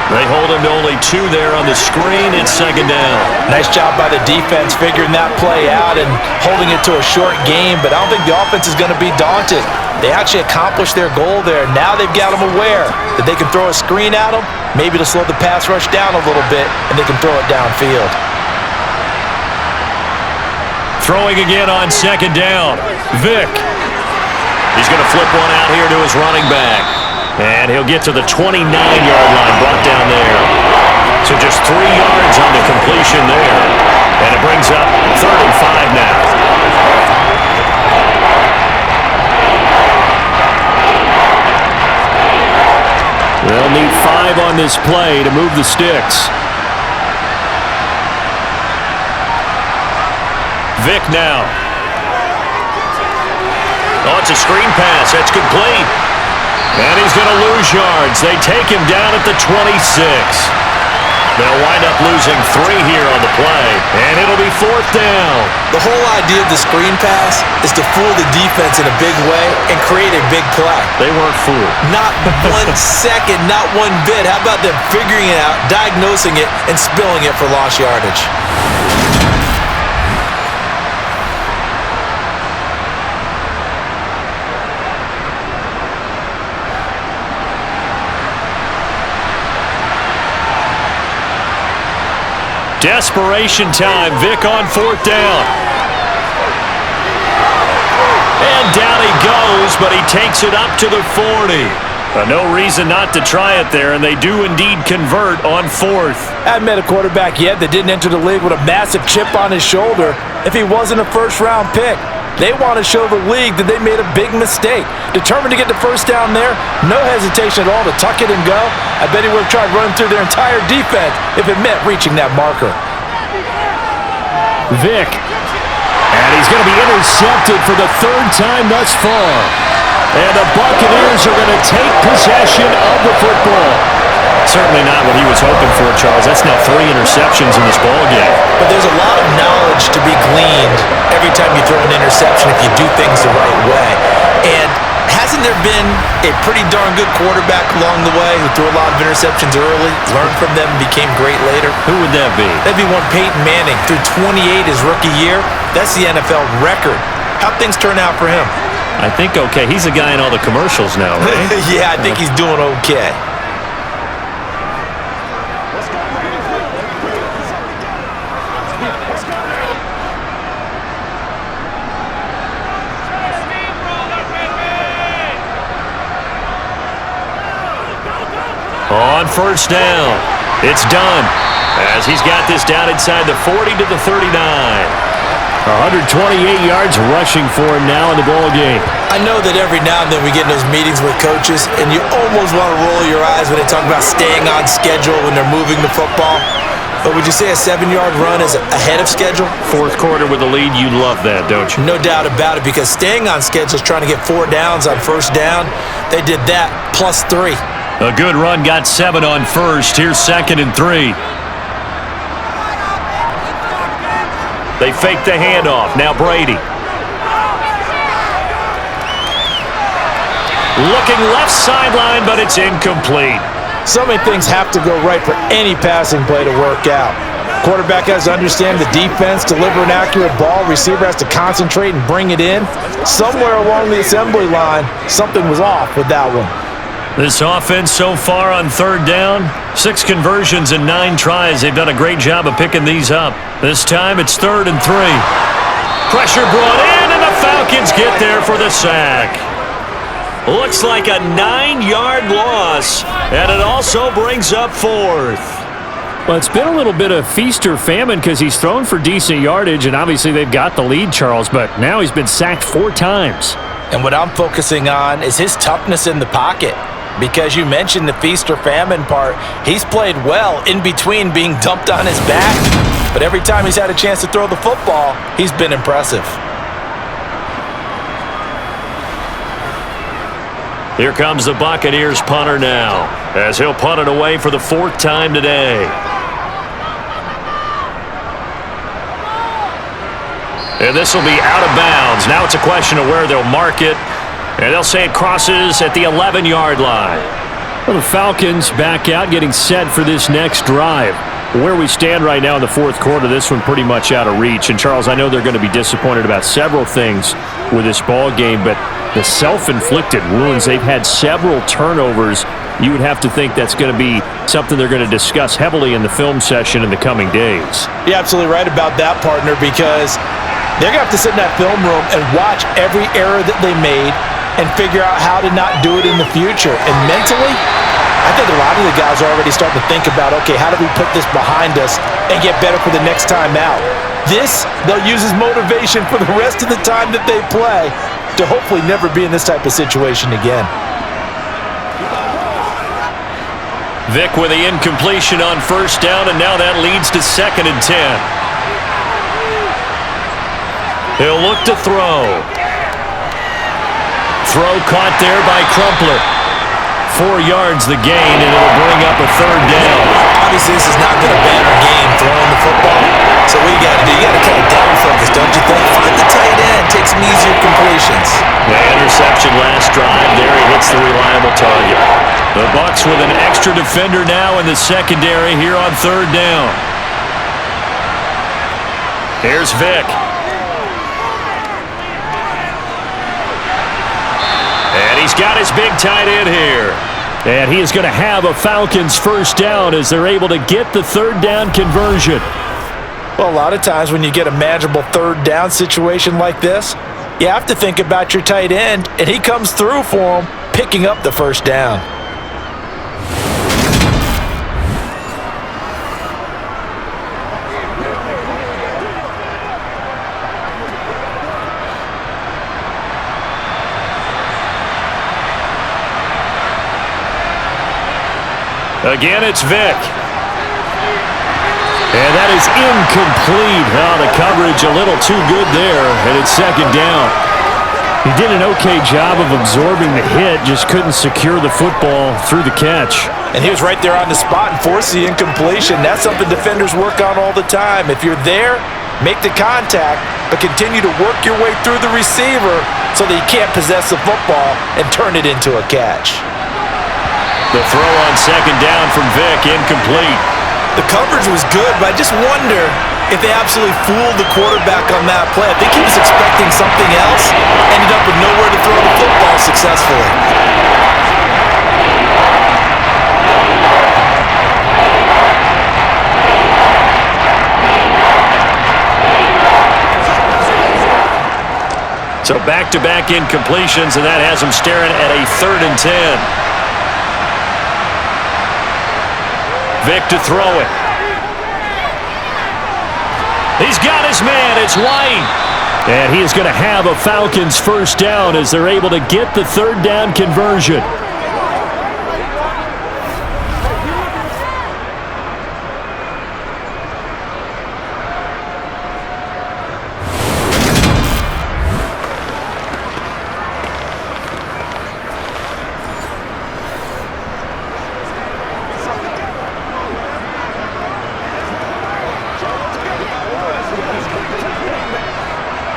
They hold him to only 2 there on the screen. It's 2nd down. Nice job by the defense figuring that play out and holding it to a short game, but I don't think the offense is going to be daunted. They actually accomplished their goal there. Now they've got them aware that they can throw a screen at them, maybe to slow the pass rush down a little bit, and they can throw it downfield. Throwing again on 2nd down. Vick. He's going to flip one out here to his running back. And he'll get to the 29-yard line, brought down there. So just 3 yards on the completion there. And it brings up 3rd and 5 now. They'll need 5 on this play to move the sticks. Vick now. Oh, it's a screen pass. That's complete. And he's going to lose yards. They take him down at the 26. They'll wind up losing 3 here on the play. And it'll be 4th down. The whole idea of the screen pass is to fool the defense in a big way and create a big play. They weren't fooled. Not 1 second, not 1 bit. How about them figuring it out, diagnosing it, and spilling it for lost yardage? Desperation time. Vick on 4th down. And down he goes, but he takes it up to the 40. No reason not to try it there, and they do indeed convert on 4th. I haven't met a quarterback yet that didn't enter the league with a massive chip on his shoulder if he wasn't a first-round pick. They want to show the league that they made a big mistake. Determined to get the first down there, no hesitation at all to tuck it and go. I bet he would have tried running through their entire defense if it meant reaching that marker. Vic. And he's going to be intercepted for the 3rd time thus far. And the Buccaneers are going to take possession of the football. Certainly not what he was hoping for, Charles. That's now 3 interceptions in this ballgame. But there's a lot of knowledge to be gleaned every time you throw an interception if you do things the right way. And hasn't there been a pretty darn good quarterback along the way who threw a lot of interceptions early, learned from them, and became great later? Who would that be? That'd be one Peyton Manning. Threw 28 his rookie year. That's the NFL record. How'd things turn out for him? I think okay. He's a guy in all the commercials now, right? Yeah, I think he's doing okay. On 1st down, it's done as he's got this down inside the 40 to the 39. 128 yards rushing for him now in the ballgame. I know that every now and then we get in those meetings with coaches, and you almost want to roll your eyes when they talk about staying on schedule when they're moving the football. But would you say a 7-yard run is ahead of schedule? 4th quarter with a lead, you love that, don't you? No doubt about it, because staying on schedule is trying to get 4 downs on 1st down. They did that plus 3. A good run got 7 on 1st. Here's 2nd and 3. They fake the handoff. Now Brady. Looking left sideline, but it's incomplete. So many things have to go right for any passing play to work out. Quarterback has to understand the defense, deliver an accurate ball. Receiver has to concentrate and bring it in. Somewhere along the assembly line, something was off with that one. This offense so far on 3rd down, 6 conversions and 9 tries. They've done a great job of picking these up. This time it's 3rd and 3. Pressure brought in, and the Falcons get there for the sack. Looks like a 9-yard loss, and it also brings up 4th. Well, it's been a little bit of feast or famine because he's thrown for decent yardage, and obviously they've got the lead, Charles, but now he's been sacked 4 times. And what I'm focusing on is his toughness in the pocket. Because you mentioned the feast or famine part, he's played well in between being dumped on his back. But every time he's had a chance to throw the football, he's been impressive. Here comes the Buccaneers punter now, as he'll punt it away for the 4th time today. And this will be out of bounds. Now it's a question of where they'll mark it. And they'll say it crosses at the 11-yard line. Well, the Falcons back out, getting set for this next drive. Where we stand right now in the 4th quarter, this one pretty much out of reach. And, Charles, I know they're going to be disappointed about several things with this ball game, but the self-inflicted wounds, they've had several turnovers. You would have to think that's going to be something they're going to discuss heavily in the film session in the coming days. You're absolutely right about that, partner, because they're going to have to sit in that film room and watch every error that they made and figure out how to not do it in the future. And mentally, I think a lot of the guys are already starting to think about, okay, how do we put this behind us and get better for the next time out? This, they'll use as motivation for the rest of the time that they play to hopefully never be in this type of situation again. Vic with the incompletion on 1st down, and now that leads to 2nd and 10. He'll look to throw. Throw caught there by Crumpler. 4 yards the gain, and it'll bring up a 3rd down. Obviously, this is not going to ban our game throwing the football. So what you got to do, you got to kind of down focus, don't you think? Find the tight end, take some easier completions. The interception last drive there. He hits the reliable target. The Bucs with an extra defender now in the secondary here on 3rd down. Here's Vic. And he's got his big tight end here. And he is going to have a Falcons 1st down as they're able to get the 3rd down conversion. Well, a lot of times when you get a manageable 3rd down situation like this, You have to think about your tight end, and he comes through for him, picking up the first down. Again, it's Vic. And that is incomplete. Oh, the coverage a little too good there, and it's second down. He did an okay job of absorbing the hit, just couldn't secure the football through the catch. And he was right there on the spot and forced the incompletion. That's something defenders work on all the time. If you're there, make the contact, but continue to work your way through the receiver so that you can't possess the football and turn it into a catch. The throw on second down from Vic, incomplete. The coverage was good, but I just wonder if they absolutely fooled the quarterback on that play. I think he was expecting something else, ended up with nowhere to throw the football successfully. So back-to-back incompletions, and that has him staring at a 3rd and 10. Vic to throw it. He's got his man. It's White. And he is going to have a Falcons first down as they're able to get the 3rd down conversion.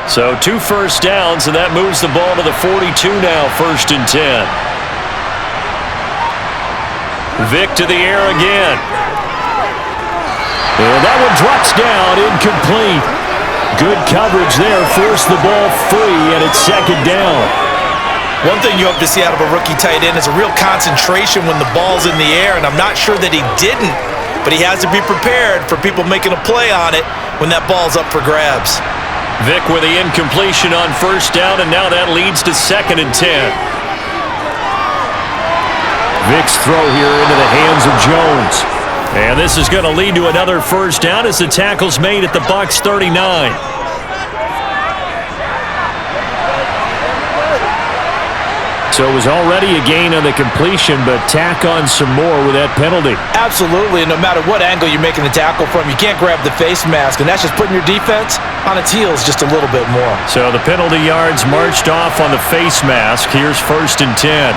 So 2 first downs, and that moves the ball to the 42 now, 1st and 10. Vic to the air again. And that one drops down, incomplete. Good coverage there, forced the ball free, and it's 2nd down. One thing you hope to see out of a rookie tight end is a real concentration when the ball's in the air, and I'm not sure that he didn't, but he has to be prepared for people making a play on it when that ball's up for grabs. Vic with the incompletion on 1st down, and now that leads to 2nd and 10. Vic's throw here into the hands of Jones. And this is going to lead to another first down as the tackle's made at the Bucs 39. So it was already a gain on the completion, but tack on some more with that penalty. Absolutely, and no matter what angle you're making the tackle from, you can't grab the face mask, and that's just putting your defense on its heels just a little bit more. So the penalty yards marched off on the face mask. Here's 1st and 10.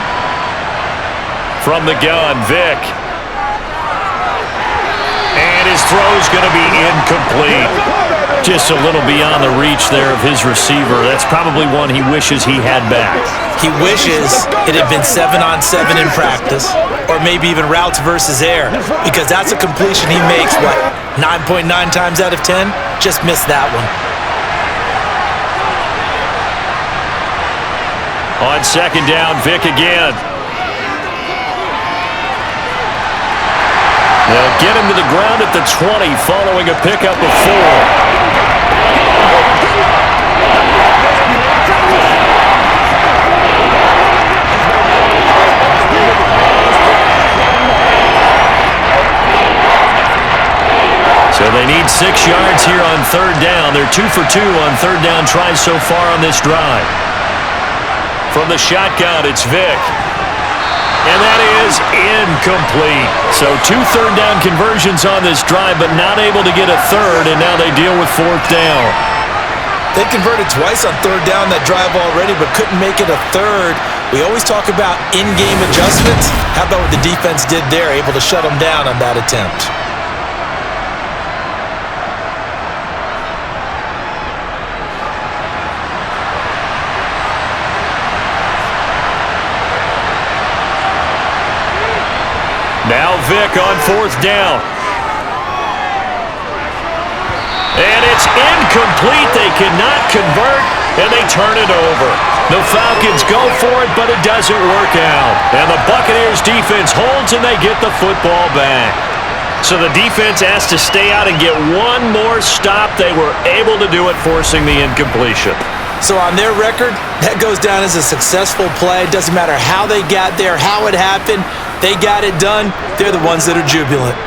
From the gun, Vic. And his throw's going to be incomplete. Just a little beyond the reach there of his receiver. That's probably one he wishes he had back. He wishes it had been 7-on-7 in practice, or maybe even routes versus air, because that's a completion he makes, 9.9 times out of 10? Just missed that one. On 2nd down, Vic again. They'll get him to the ground at the 20 following a pickup of 4. So they need 6 yards here on 3rd down. They're 2 for 2 on 3rd down tries so far on this drive. From the shotgun, it's Vic. And that is incomplete. So 2 3rd down conversions on this drive, but not able to get a 3rd, and now they deal with 4th down. They converted twice on 3rd down that drive already, but couldn't make it a 3rd. We always talk about in-game adjustments. How about what the defense did there, able to shut them down on that attempt? Now Vic on 4th down. And it's incomplete. They cannot convert, and they turn it over. The Falcons go for it, but it doesn't work out. And the Buccaneers defense holds, and they get the football back. So the defense has to stay out and get one more stop. They were able to do it, forcing the incompletion. So on their record, that goes down as a successful play. It doesn't matter how they got there, how it happened. They got it done. They're the ones that are jubilant.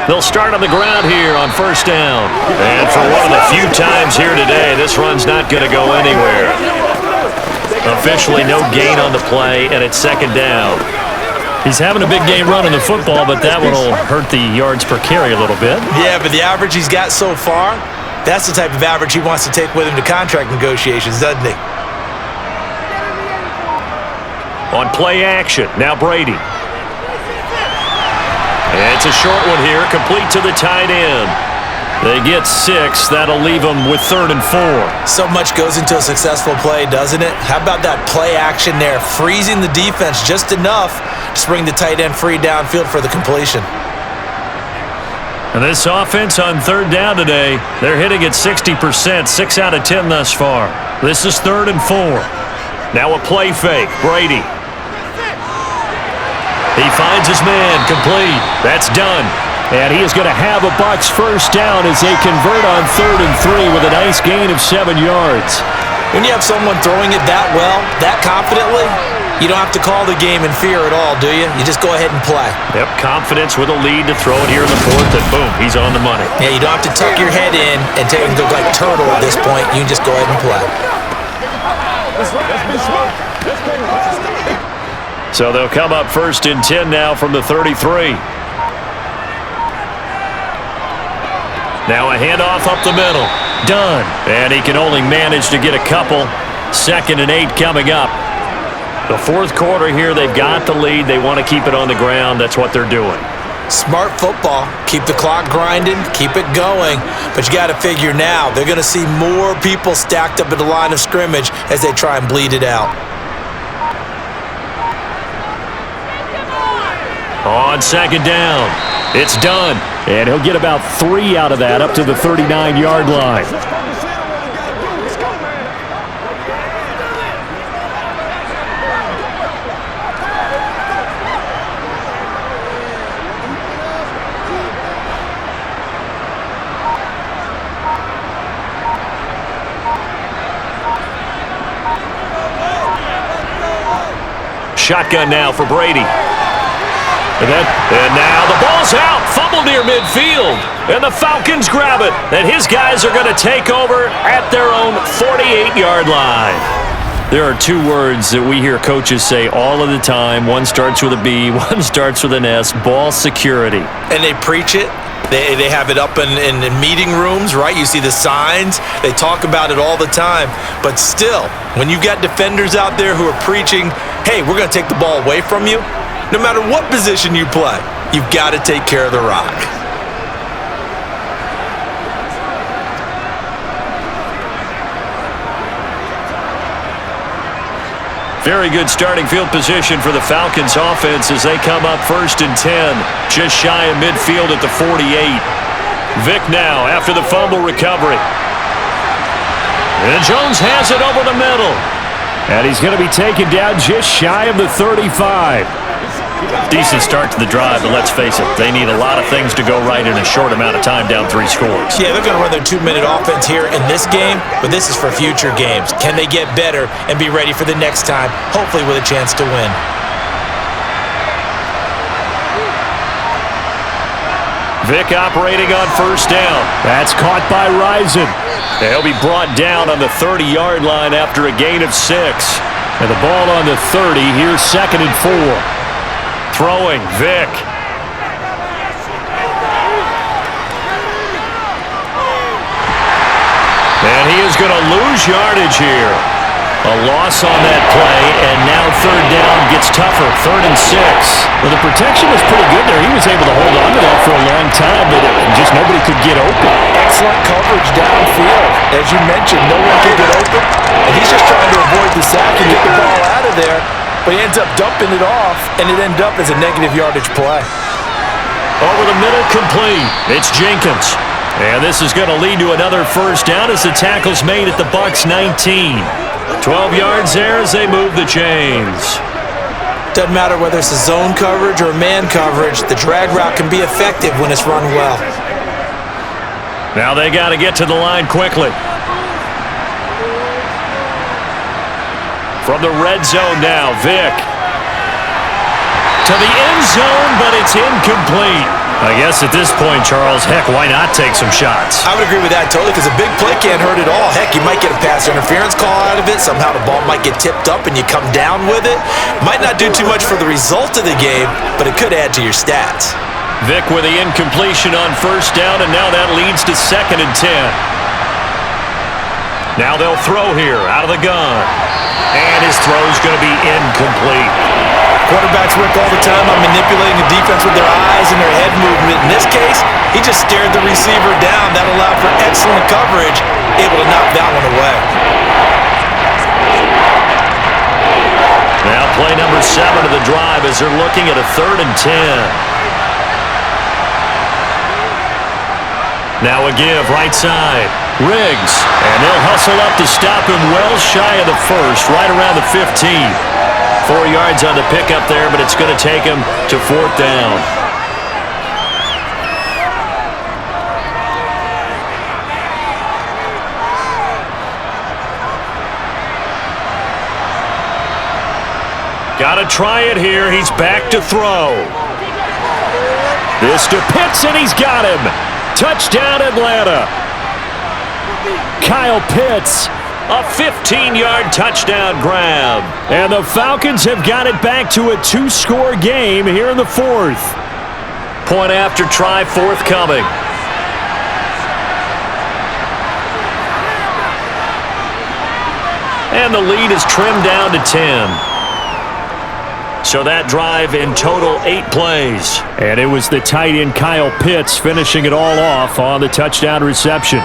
They'll start on the ground here on first down. And for one of the few times here today, this run's not going to go anywhere. Officially no gain on the play, and it's second down. He's having a big game running the football, but that one will hurt the yards per carry a little bit. Yeah, but the average he's got so far, that's the type of average he wants to take with him to contract negotiations, doesn't he? On play action, now Brady. It's a short one here, complete to the tight end. They get 6. That'll leave them with 3rd and 4. So much goes into a successful play, doesn't it? How about that play action there, freezing the defense just enough to bring the tight end free downfield for the completion. And this offense on 3rd down today, they're hitting at 60%, 6 out of 10 thus far. This is 3rd and 4. Now a play fake, Brady. He finds his man, complete. That's done. And he is going to have a Bucs first down as they convert on 3rd and 3 with a nice gain of 7 yards. When you have someone throwing it that well, that confidently, you don't have to call the game in fear at all, do you? You just go ahead and play. Yep, confidence with a lead to throw it here in the 4th, and boom, he's on the money. Yeah, you don't have to tuck your head in and take it look like turtle at this point. You can just go ahead and play. So they'll come up 1st and 10 now from the 33. Now a handoff up the middle. Done. And he can only manage to get a couple. 2nd and 8 coming up. The 4th quarter here, they've got the lead. They want to keep it on the ground. That's what they're doing. Smart football. Keep the clock grinding. Keep it going. But you got to figure now, they're going to see more people stacked up at the line of scrimmage as they try and bleed it out. On 2nd down, it's done. And he'll get about 3 out of that up to the 39-yard line. Shotgun now for Brady. And now the ball's out. Fumble near midfield. And the Falcons grab it. And his guys are going to take over at their own 48-yard line. There are 2 words that we hear coaches say all of the time. One starts with a B, one starts with an S. Ball security. And they preach it. They have it up in meeting rooms, right? You see the signs. They talk about it all the time. But still, when you've got defenders out there who are preaching, hey, we're going to take the ball away from you, no matter what position you play, you've got to take care of the rock. Very good starting field position for the Falcons offense as they come up 1st and 10, just shy of midfield at the 48. Vic now after the fumble recovery. And Jones has it over the middle. And he's going to be taken down just shy of the 35. Decent start to the drive, but let's face it, they need a lot of things to go right in a short amount of time down 3 scores. Yeah, they're going to run their 2-minute offense here in this game, but this is for future games. Can they get better and be ready for the next time, hopefully with a chance to win? Vic operating on 1st down. That's caught by Rison. They'll be brought down on the 30-yard line after a gain of 6. And the ball on the 30, here's 2nd and 4. Throwing, Vic. And he is going to lose yardage here. A loss on that play, and now 3rd down gets tougher, 3rd and 6. Well, the protection was pretty good there. He was able to hold on to that for a long time, but just nobody could get open. Excellent coverage downfield. As you mentioned, no one could get open, and he's just trying to avoid the sack and get the ball out of there, but he ends up dumping it off, and it ended up as a negative yardage play. Over the middle, complete. It's Jenkins. And this is going to lead to another first down as the tackle's made at the Bucs 19. 12 yards there as they move the chains. Doesn't matter whether it's a zone coverage or man coverage, the drag route can be effective when it's run well. Now they got to get to the line quickly. From the red zone now, Vick. To the end zone, but it's incomplete. I guess at this point, Charles, heck, why not take some shots? I would agree with that totally because a big play can't hurt at all. Heck, you might get a pass interference call out of it. Somehow the ball might get tipped up and you come down with it. Might not do too much for the result of the game, but it could add to your stats. Vick with the incompletion on first down, and now that leads to 2nd and 10. Now they'll throw here out of the gun. And his throw's going to be incomplete. Quarterbacks work all the time on manipulating the defense with their eyes and their head movement. In this case, he just stared the receiver down. That allowed for excellent coverage, able to knock that one away. Now play number 7 of the drive as they're looking at a 3rd and 10. Now a give, right side. Riggs, and they'll hustle up to stop him well shy of the first, right around the 15. 4 yards on the pickup there, but it's going to take him to 4th down. Got to try it here. He's back to throw. This to Pitts, and he's got him. Touchdown, Atlanta. Kyle Pitts, a 15-yard touchdown grab. And the Falcons have got it back to a 2-score game here in the 4th. Point after try forthcoming. And the lead is trimmed down to 10. So that drive in total 8 plays. And it was the tight end Kyle Pitts finishing it all off on the touchdown reception.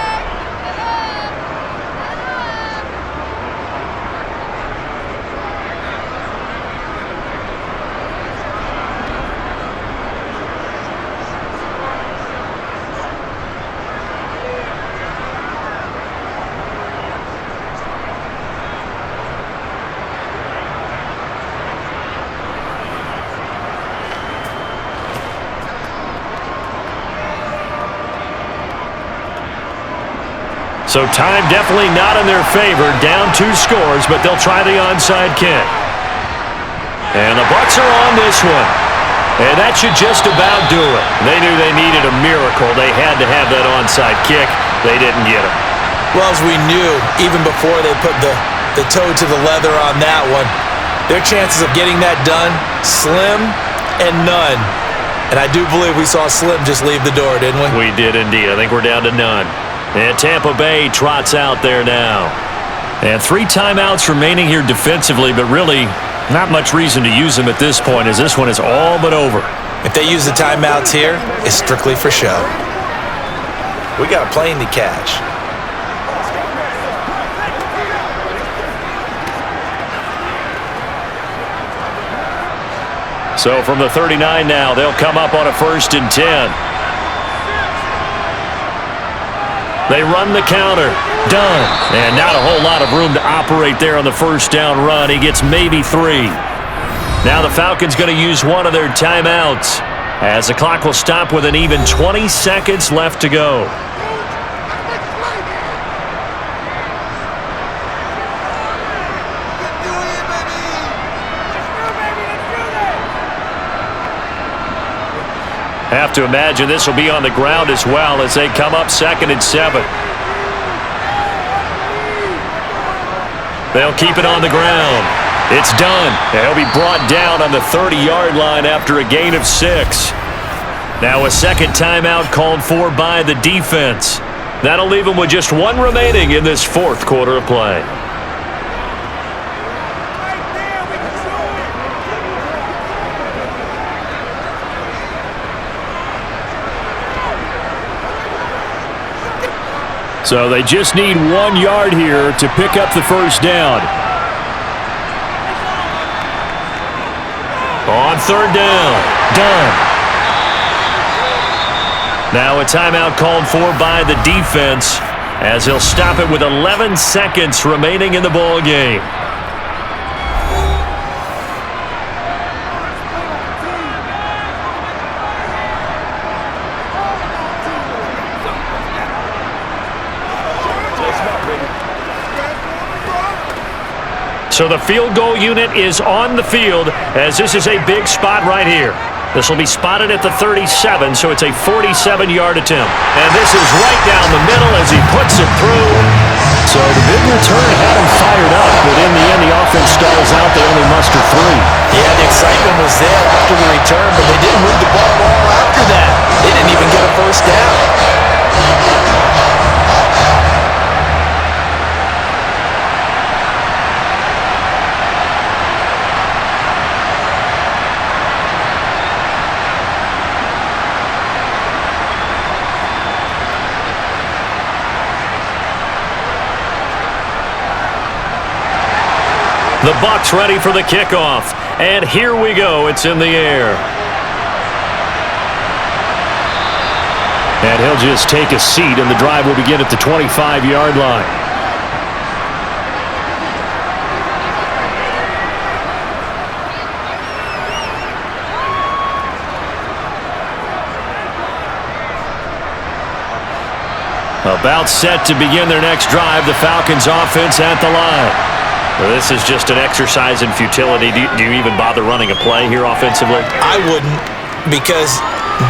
So time definitely not in their favor. Down 2 scores, but they'll try the onside kick. And the Bucs are on this one. And that should just about do it. They knew they needed a miracle. They had to have that onside kick. They didn't get it. Well, as we knew, even before they put the toe to the leather on that one, their chances of getting that done, slim and none. And I do believe we saw Slim just leave the door, didn't we? We did indeed. I think we're down to none. And Tampa Bay trots out there now. And 3 timeouts remaining here defensively, but really not much reason to use them at this point as this one is all but over. If they use the timeouts here, it's strictly for show. We got a plane to catch. So from the 39 now, they'll come up on a 1st and 10. They run the counter. Done. And not a whole lot of room to operate there on the 1st down run. He gets maybe 3. Now the Falcons going to use one of their timeouts as the clock will stop with an even 20 seconds left to go. Have to imagine this will be on the ground as well as they come up 2nd and 7. They'll keep it on the ground. It's done. They'll be brought down on the 30-yard line after a gain of 6. Now a 2nd timeout called for by the defense. That'll leave them with just 1 remaining in this 4th quarter of play. So they just need 1 yard here to pick up the 1st down. On 3rd down. Done. Now a timeout called for by the defense as he'll stop it with 11 seconds remaining in the ball game. So the field goal unit is on the field as this is a big spot right here. This will be spotted at the 37, so it's a 47-yard attempt. And this is right down the middle as he puts it through. So the big return had him fired up, but in the end the offense stalls out. They only muster 3. Yeah, the excitement was there after the return, but they didn't move the ball all after that. They didn't even get a first down. The Bucs ready for the kickoff. And here we go. It's in the air. And he'll just take a seat, and the drive will begin at the 25-yard line. About set to begin their next drive. The Falcons offense at the line. Well, this is just an exercise in futility. Do you even bother running a play here offensively? I wouldn't, because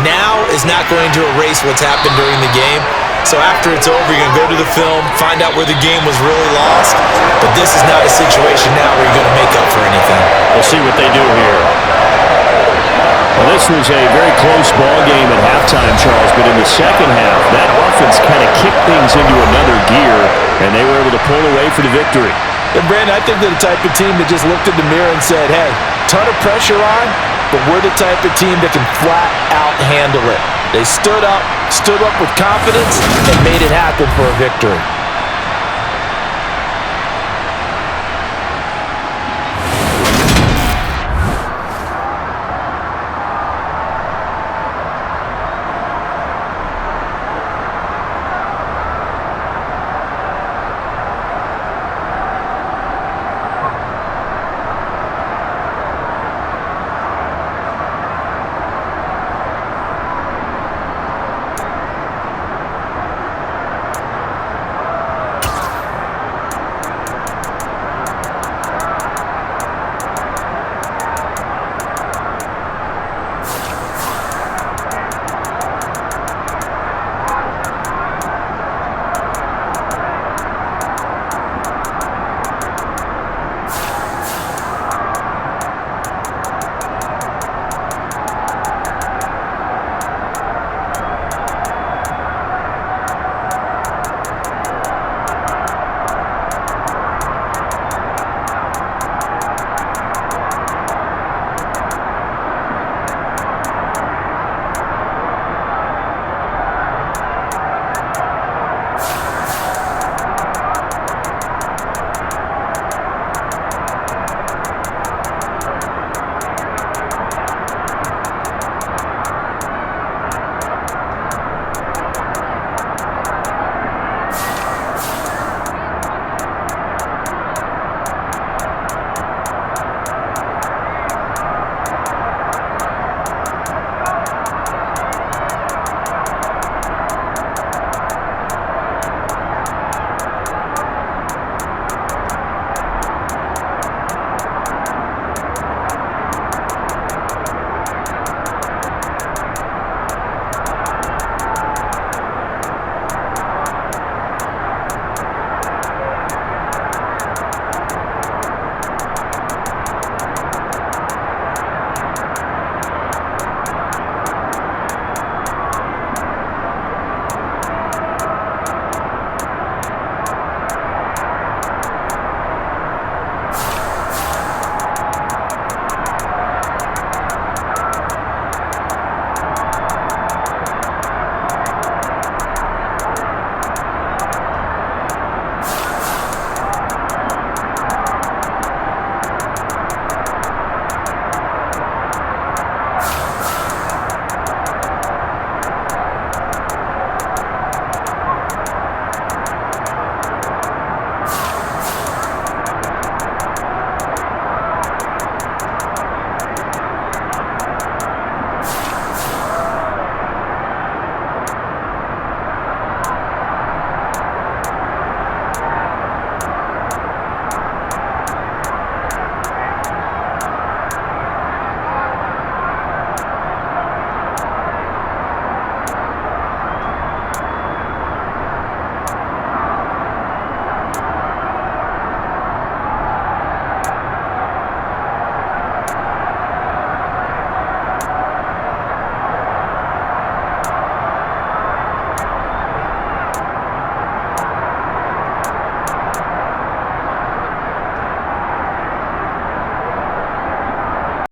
now is not going to erase what's happened during the game. So after it's over, you're going to go to the film, find out where the game was really lost. But this is not a situation now where you're going to make up for anything. We'll see what they do here. Well, this was a very close ball game at halftime, Charles, but in the second half, that offense kind of kicked things into another gear, and they were able to pull away for the victory. And Brandon, I think they're the type of team that just looked in the mirror and said, hey, ton of pressure on, but we're the type of team that can flat out handle it. They stood up with confidence, and made it happen for a victory.